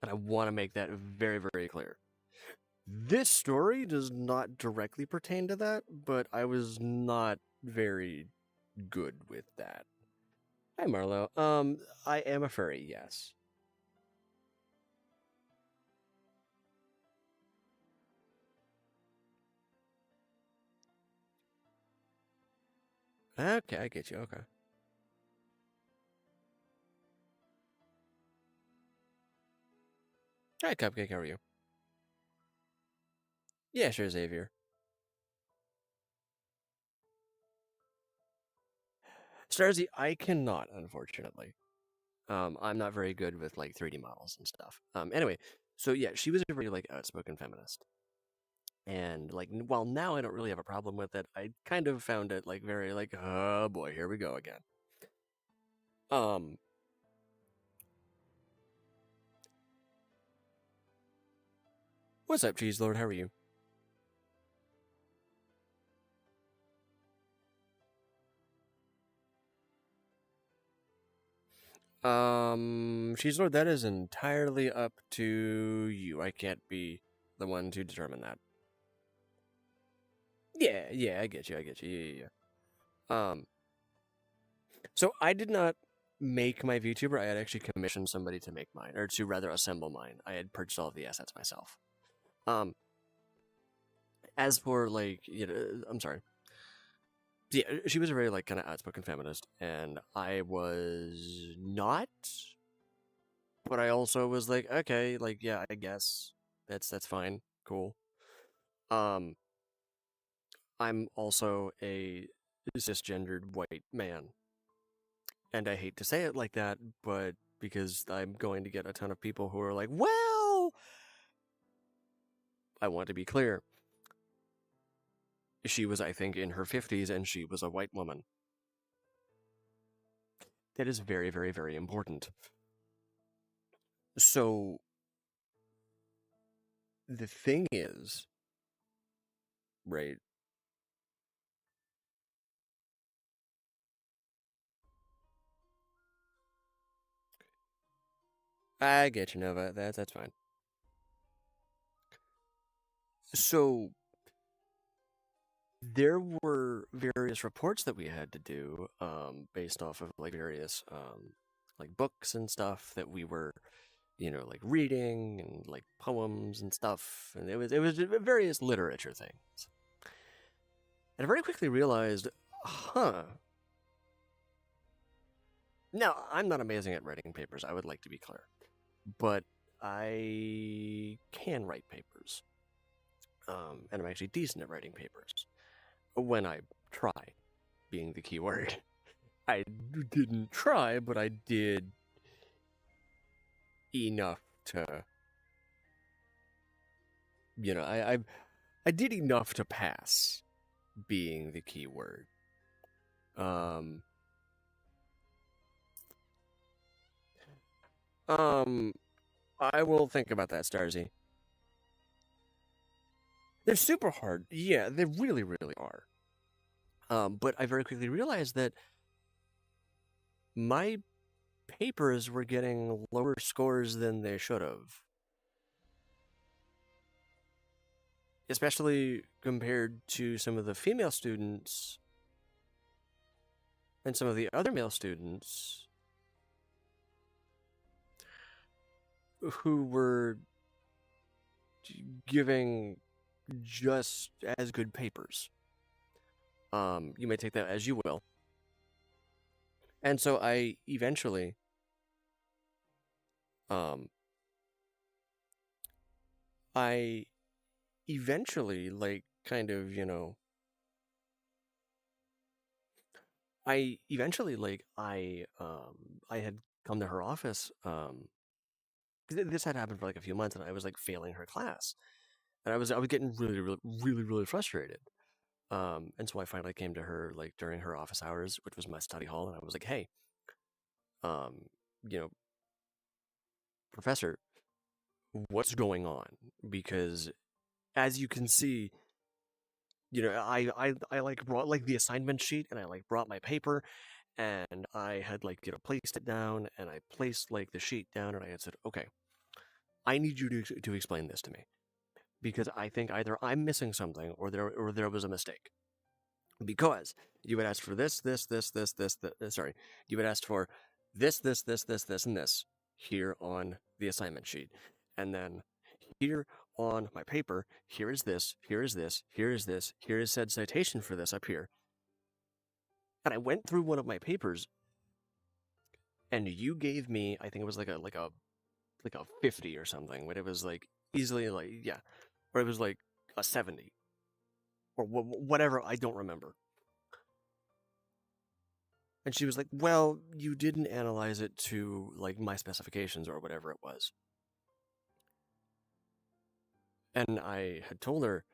and I want to make that very, very clear. This story does not directly pertain to that, but I was not very good with that. Hi, Marlo. I am a furry, yes. Okay, I get you. Okay. Hi, Cupcake. How are you? Yeah, sure, Xavier. Starzy, I cannot, unfortunately. I'm not very good with like 3D models and stuff. Anyway, so yeah, she was a very like outspoken feminist, and like while now I don't really have a problem with it, I kind of found it like very like, oh boy, here we go again. Um, what's up, Cheese Lord? How are you? Cheese Lord, that is entirely up to you. I can't be the one to determine that. Yeah, yeah, I get you. I get you. Yeah, yeah, yeah. So I did not make my VTuber. I had actually commissioned somebody to make mine, or to rather assemble mine. I had purchased all of the assets myself. Um, as for like, I'm sorry. Yeah, she was a very like kind of outspoken feminist, and I was not. But I also was like, okay, like yeah, I guess that's fine, cool. Um, I'm also a cisgendered white man, and I hate to say it like that, but because I'm going to get a ton of people who are like, well, I want to be clear. She was, I think, in her 50s, and she was a white woman. That is very, very, very important. So the thing is, right? I get you, Nova. That's fine. So there were various reports that we had to do, based off of like various like books and stuff that we were, like reading and like poems and stuff, and it was various literature things. And I very quickly realized, huh. Now I'm not amazing at writing papers. I would like to be clear, but I can write papers, and I'm actually decent at writing papers when I try. Being the key word. I didn't try, but I did enough to, I did enough to pass. Being the key word. Um, um, I will think about that, Starzy. They're super hard. Yeah, they really, really are. But I very quickly realized that my papers were getting lower scores than they should have. Especially compared to some of the female students and some of the other male students who were giving just as good papers. You may take that as you will. And so um, I eventually, like, kind of, I eventually, like, I had come to her office, this had happened for like a few months, and I was like failing her class, and I was getting really frustrated. And so I finally came to her like during her office hours, which was my study hall, and I was like, "Hey, um, you know, professor, what's going on?" Because as you can see, I like brought like the assignment sheet, and I like brought my paper, and I had like placed it down, and I placed like the sheet down, and I had said, "Okay, I need you to explain this to me because I think either I'm missing something or there was a mistake." Because you had asked for sorry, you had asked for this, and this here on the assignment sheet. And then here on my paper, here is this, here is this, here is this, here is said citation for this up here. And I went through one of my papers, and you gave me, I think it was like a 50 or something, but it was like easily like, yeah, or it was like a 70 or whatever, I don't remember. And she was like, "Well, you didn't analyze it to like my specifications or whatever it was." And I had told her,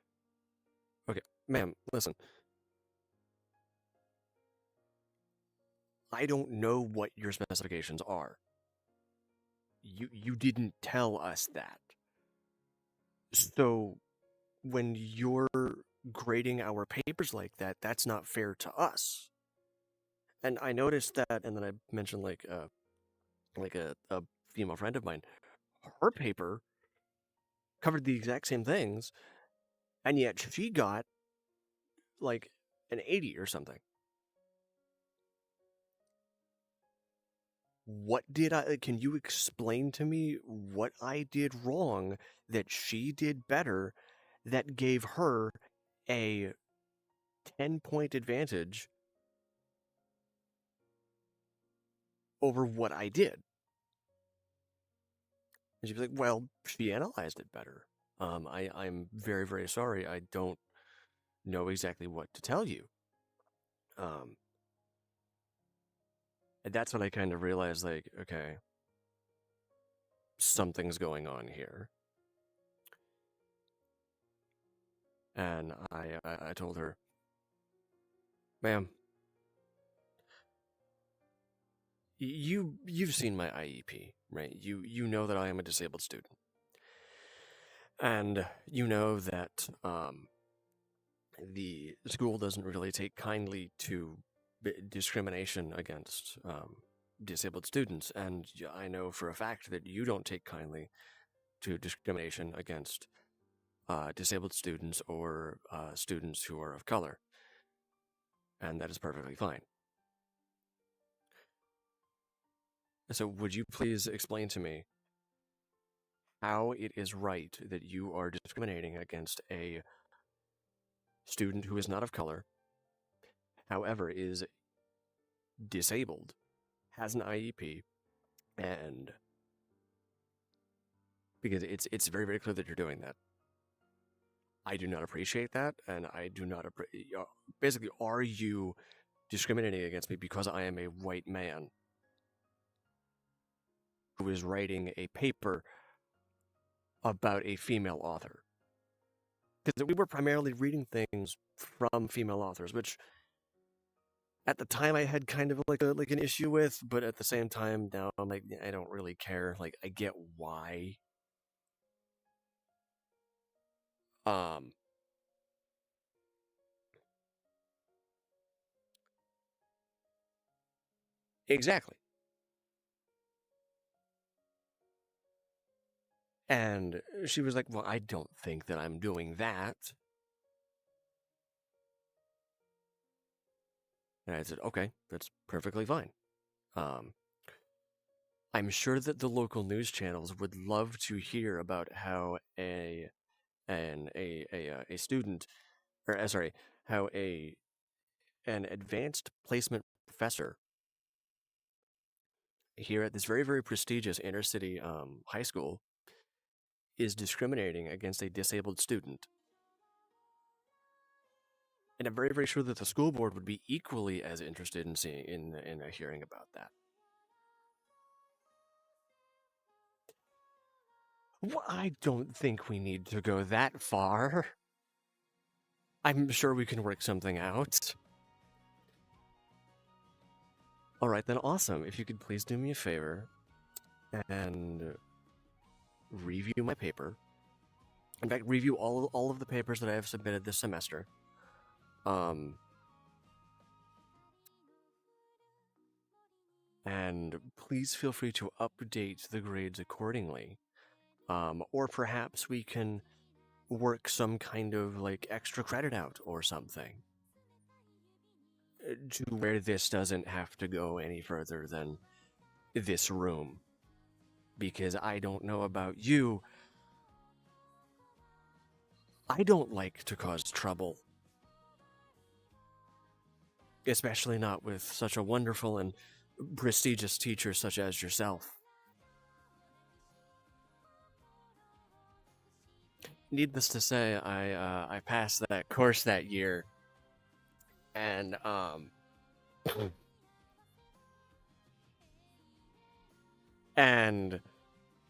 "Okay, ma'am, listen. I don't know what your specifications are. You didn't tell us that. So when you're grading our papers like that, that's not fair to us." And I noticed that, and then I mentioned like a female friend of mine, her paper covered the exact same things, and yet she got like an 80 or something. What did can you explain to me what I did wrong that she did better that gave her a 10-point advantage over what I did? And she'd be like, "Well, she analyzed it better. I'm very sorry. I don't know exactly what to tell you." Um, and that's when I kind of realized, like, okay, something's going on here. And I told her, "Ma'am, you've seen my IEP, right? You know that I am a disabled student, and you know that the school doesn't really take kindly to discrimination against disabled students, and I know for a fact that you don't take kindly to discrimination against disabled students or students who are of color, and that is perfectly fine. So would you please explain to me how it is right that you are discriminating against a student who is not of color, however, is disabled, has an IEP, and because it's very clear that you're doing that. I do not appreciate that, and I do not basically, are you discriminating against me because I am a white man who is writing a paper about a female author? Because we were primarily reading things from female authors, which at the time I had kind of like an issue with, but at the same time now I'm like, I don't really care. Like, I get why. Um, exactly. And she was like, "Well, I don't think that I'm doing that." And I said, "Okay, that's perfectly fine." Um, I'm sure that the local news channels would love to hear about how a student, or sorry, how an advanced placement professor here at this very prestigious inner city high school is discriminating against a disabled student. And I'm very sure that the school board would be equally as interested in seeing in hearing about that. Well, I don't think we need to go that far. I'm sure we can work something out. All right, then awesome. If you could please do me a favor and review my paper. In fact, review all of the papers that I have submitted this semester. And please feel free to update the grades accordingly. Or perhaps we can work some kind of like extra credit out or something to where this doesn't have to go any further than this room. Because I don't know about you, I don't like to cause trouble. Especially not with such a wonderful and prestigious teacher such as yourself. Needless to say, I passed that course that year, and and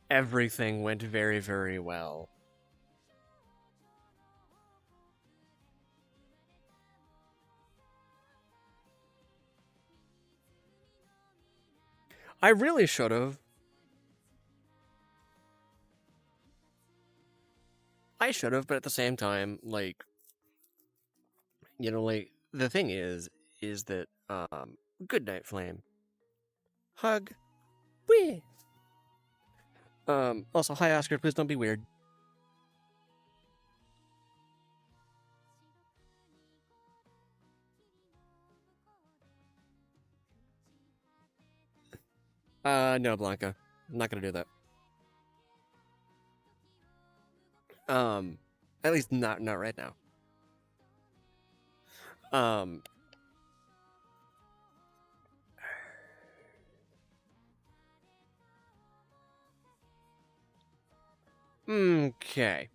everything went very, very well. I really should have. I should have, but at the same time, like, like the thing is that good night, Flame. Hug. Wee. Also, hi Oscar, please don't be weird. No, Blanca. I'm not gonna do that. At least not right now. Um, okay.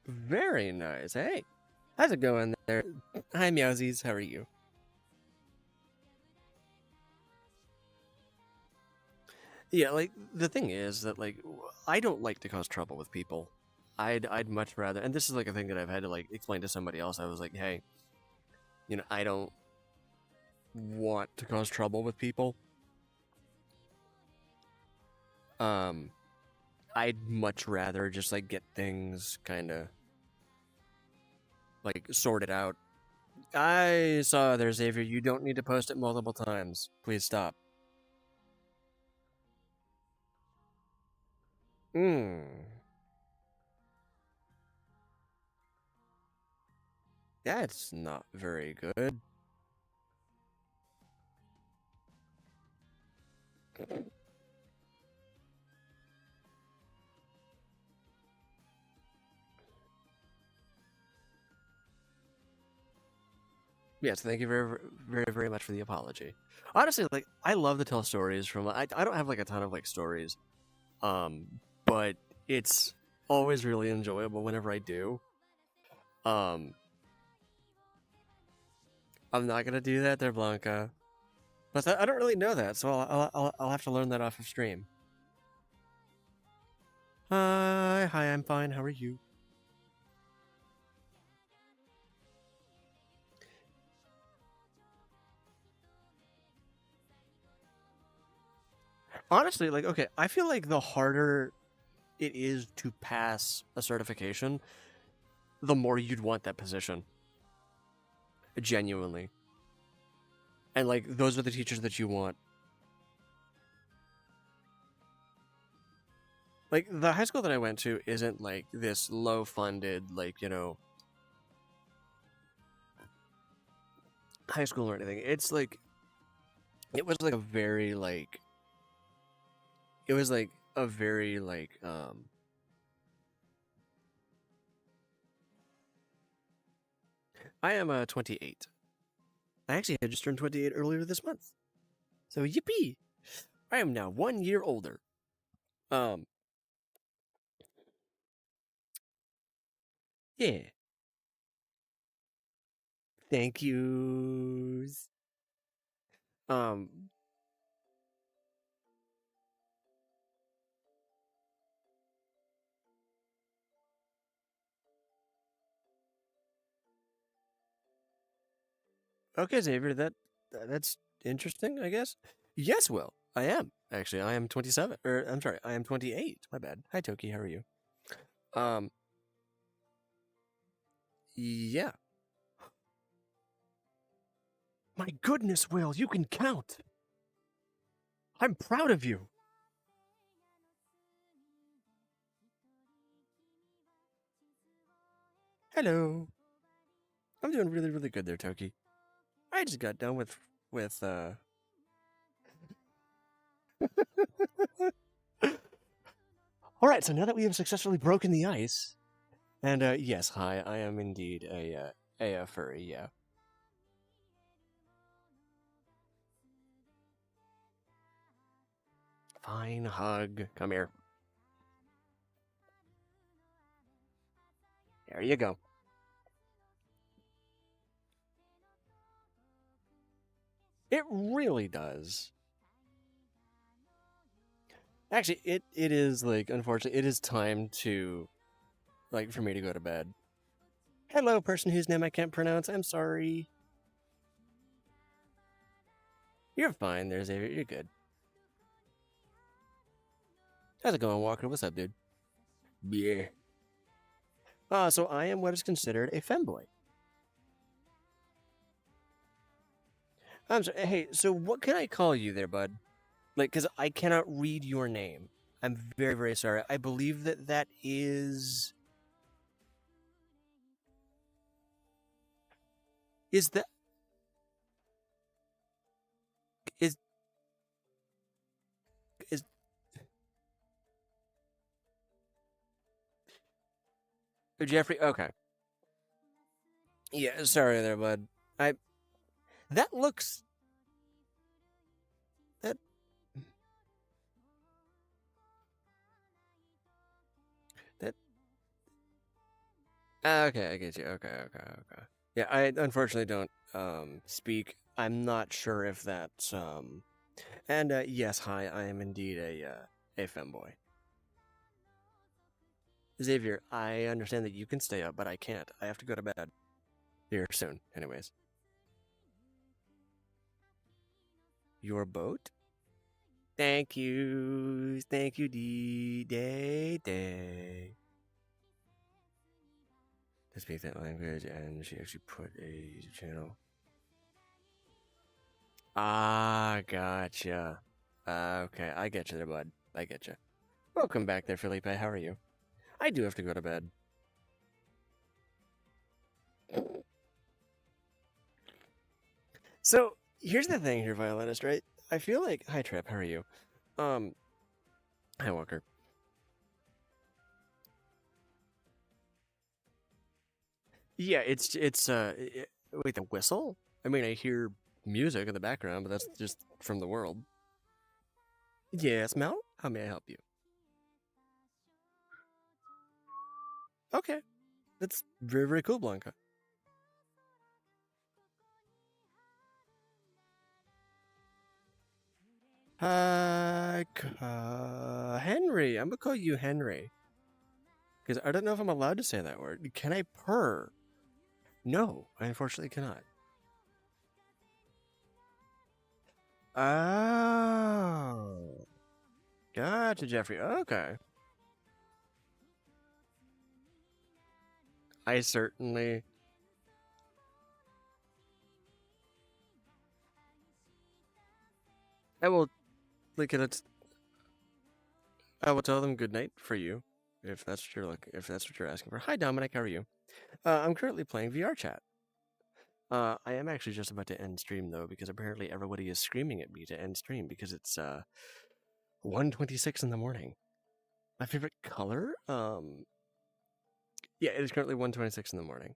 Very nice. Hey, how's it going there? Hi, Meowsies. How are you? Yeah, like the thing is that like I don't like to cause trouble with people. I'd much rather, and this is like a thing that I've had to like explain to somebody else. I was like, hey, I don't want to cause trouble with people. Um, I'd much rather just like get things kind of like sorted out. I saw there, Xavier. You don't need to post it multiple times. Please stop. Hmm. That's not very good. Yes, thank you very, very, very much for the apology. Honestly, like I love to tell stories from. I don't have like a ton of like stories, um, but it's always really enjoyable whenever I do. Um, I'm not gonna do that there, Blanca. But I don't really know that, so I'll have to learn that off of stream. Hi, I'm fine. How are you? Honestly, like okay, I feel like the harder it is to pass a certification, the more you'd want that position. Genuinely. And like those are the teachers that you want. Like the high school that I went to isn't like this low funded, like, high school or anything. It's like it was like a very like it was like a very like I am 28. I actually had just turned 28 earlier this month. So yippee! I am now 1 year older. Um yeah. Thank yous. Um, okay, Xavier, that's interesting, I guess. Yes, Will, I am. Actually, I am 27. Or I'm sorry, I am 28. My bad. Hi, Toki. How are you? Um, yeah. My goodness, Will, you can count. I'm proud of you. Hello. I'm doing really, really good there, Toki. I just got done with. All right, so now that we have successfully broken the ice, and yes, hi, I am indeed a furry. Yeah. Fine, hug. Come here. There you go. It really does. Actually, it is like unfortunately, it is time to like for me to go to bed. Hello, person whose name I can't pronounce. I'm sorry. You're fine there, Xavier. You're good. How's it going, Walker? What's up, dude? Yeah. So I am what is considered a femboy. I'm sorry. Hey, so what can I call you there, bud? Like, because I cannot read your name. I'm very, very sorry. I believe that is that is is Jeffrey? Okay. Yeah, sorry there, bud. I that looks that that okay, I get you. Okay, okay, okay. Yeah, I unfortunately don't speak. I'm not sure if that's and yes, hi, I am indeed a femboy. Xavier, I understand that you can stay up, but I can't. I have to go to bed here soon. Anyways, your boat? Thank you, D Day Day. To speak that language, and she actually put a channel. Ah, gotcha. Okay, I get you there, bud. I get you. Welcome back there, Felipe. How are you? I do have to go to bed. So here's the thing, here, violinist. Right? I feel like hi, Trap. How are you? Um, hi, Walker. Yeah, wait, the whistle? I mean, I hear music in the background, but that's just from the world. Yes, Mel. How may I help you? Okay, that's very, very cool, Blanca. Hi, Henry. I'm gonna call you Henry because I don't know if I'm allowed to say that word. Can I purr? No, I unfortunately cannot. Oh, gotcha, Jeffrey. Okay, I certainly. I will like it. I will tell them good night for you, if that's what you're if that's what you're asking for. Hi, Dominic. How are you? I'm currently playing VR chat. I am actually just about to end stream though, because apparently everybody is screaming at me to end stream because it's 1:26 in the morning. My favorite color? Yeah, it is currently 1:26 in the morning.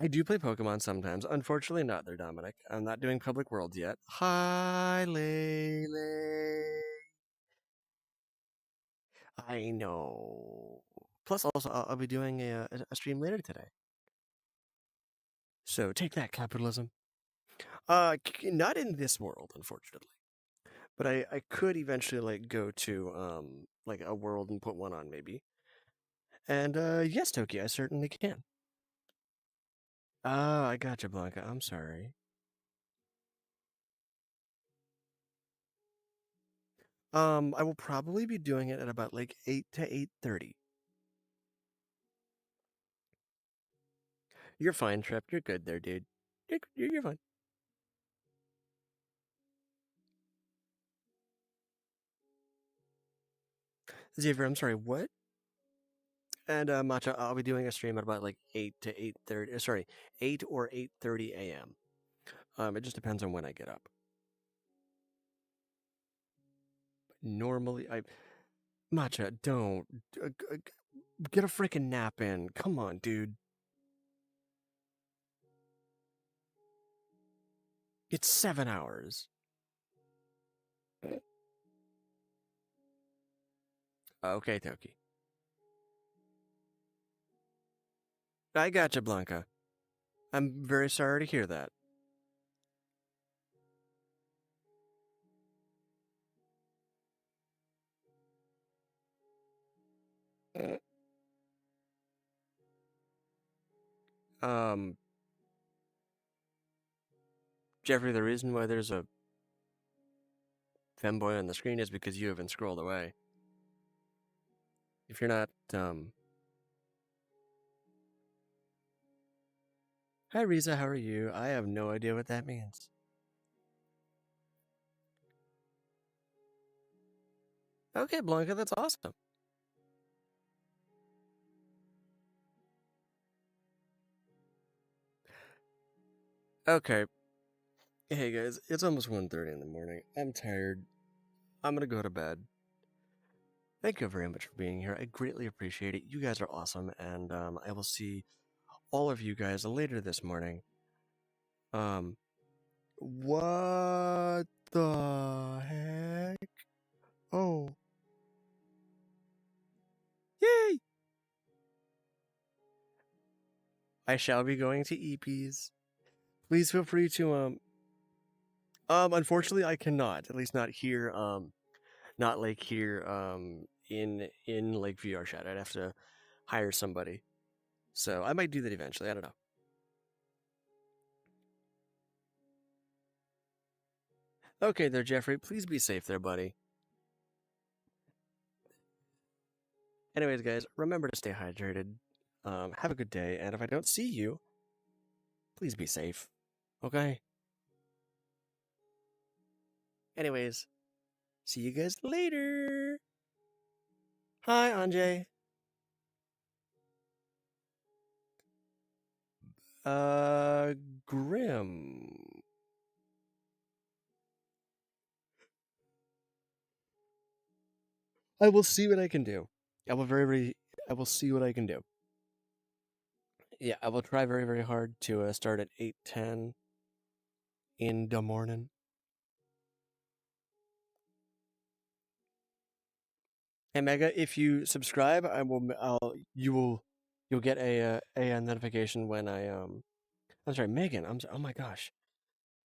I do play Pokemon sometimes. Unfortunately, not there, Dominic. I'm not doing Public Worlds yet. Hi, Lele. I know. Plus, also, I'll be doing a stream later today. So take that, capitalism. Not in this world, unfortunately. But I could eventually like go to like a world and put one on maybe. And yes, Toki, I certainly can. Ah, I gotcha, Blanca. I'm sorry. I will probably be doing it at about like 8 to 8:30. You're fine, Trip. You're good there, dude. You're fine. Xavier, I'm sorry. What? And Matcha, I'll be doing a stream at about like 8 to 8:30. Sorry, 8 or 8:30 a.m. It just depends on when I get up. Normally, I Matcha, don't get a freaking nap in. Come on, dude. It's 7 hours. Okay, Toki. I gotcha, Blanca. I'm very sorry to hear that. Um, Jeffrey, the reason why there's a femboy on the screen is because you haven't scrolled away. If you're not, Hi, Riza, how are you? I have no idea what that means. Okay, Blanca, that's awesome. Okay. Hey, guys, it's almost 1:30 in the morning. I'm tired. I'm gonna go to bed. Thank you very much for being here. I greatly appreciate it. You guys are awesome, and I will see all of you guys later this morning. Um, what the heck? Oh, yay! I shall be going to EPs. Please feel free to unfortunately I cannot. At least not here. Not like here. In like VR chat. I'd have to hire somebody. So I might do that eventually. I don't know. Okay, there, Jeffrey. Please be safe there, buddy. Anyways, guys, remember to stay hydrated. Have a good day, and if I don't see you, please be safe. Okay? Anyways, see you guys later. Hi, Anjay. Uh, Grim. I will see what I can do. I will see what I can do. Yeah, I will try very, very hard to start at 8:10 in the morning. Hey Mega, if you subscribe, you'll get a notification when I'm sorry, Megan. Oh my gosh.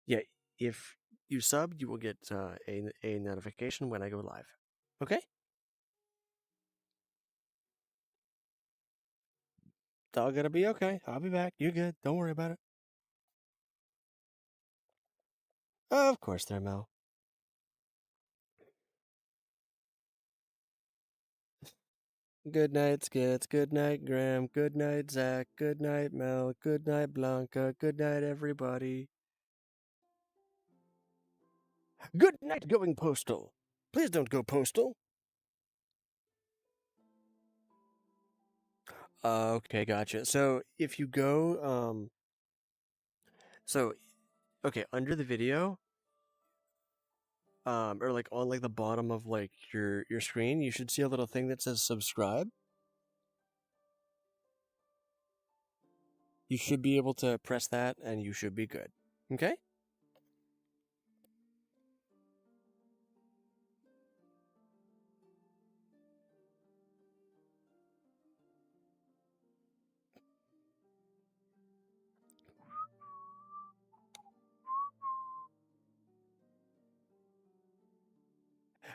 Yeah, if you sub, you will get a notification when I go live. Okay? It's all gonna be okay. I'll be back. You're good. Don't worry about it. Of course, there, Mel. Good night, Skits. Good night, Graham. Good night, Zach. Good night, Mel. Good night, Blanca. Good night, everybody. Good night, going postal. Please don't go postal. Okay, gotcha. So if you go, so okay, under the video, or like on like the bottom of like your screen, you should see a little thing that says subscribe. You should be able to press that, and you should be good. Okay.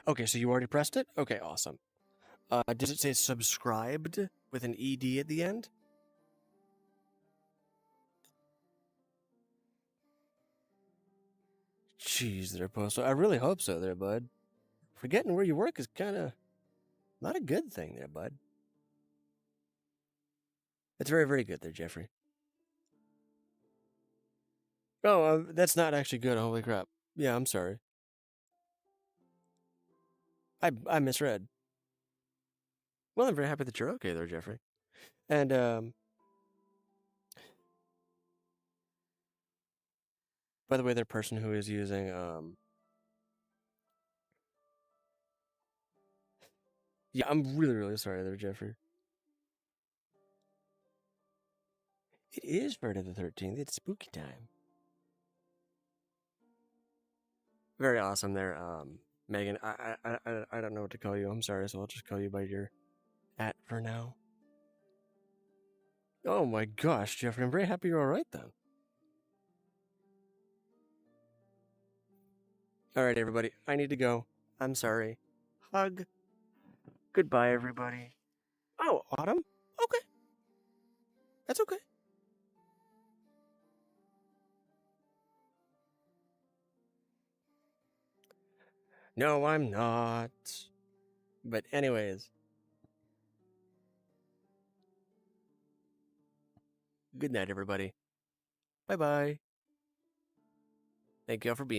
Okay, so you already pressed it? Okay, awesome. Does it say subscribed with an ED at the end? Jeez, there, Postal. I really hope so, there, bud. Forgetting where you work is kind of not a good thing, there, bud. It's very, very good there, Jeffrey. Oh, that's not actually good. Holy crap. Yeah, I'm sorry. I misread. Well, I'm very happy that you're okay there, Jeffrey. And by the way, the person who is using yeah, I'm really, really sorry there, Jeffrey. It is Friday the 13th. It's spooky time. Very awesome there, Megan. I don't know what to call you. I'm sorry, so I'll just call you by your at for now. Oh my gosh, Jeffrey, I'm very happy you're all right then. All right, everybody, I need to go. I'm sorry. Hug. Goodbye, everybody. Oh, Autumn? Okay. That's okay. No, I'm not. But, anyways, good night, everybody. Bye bye. Thank you all for being.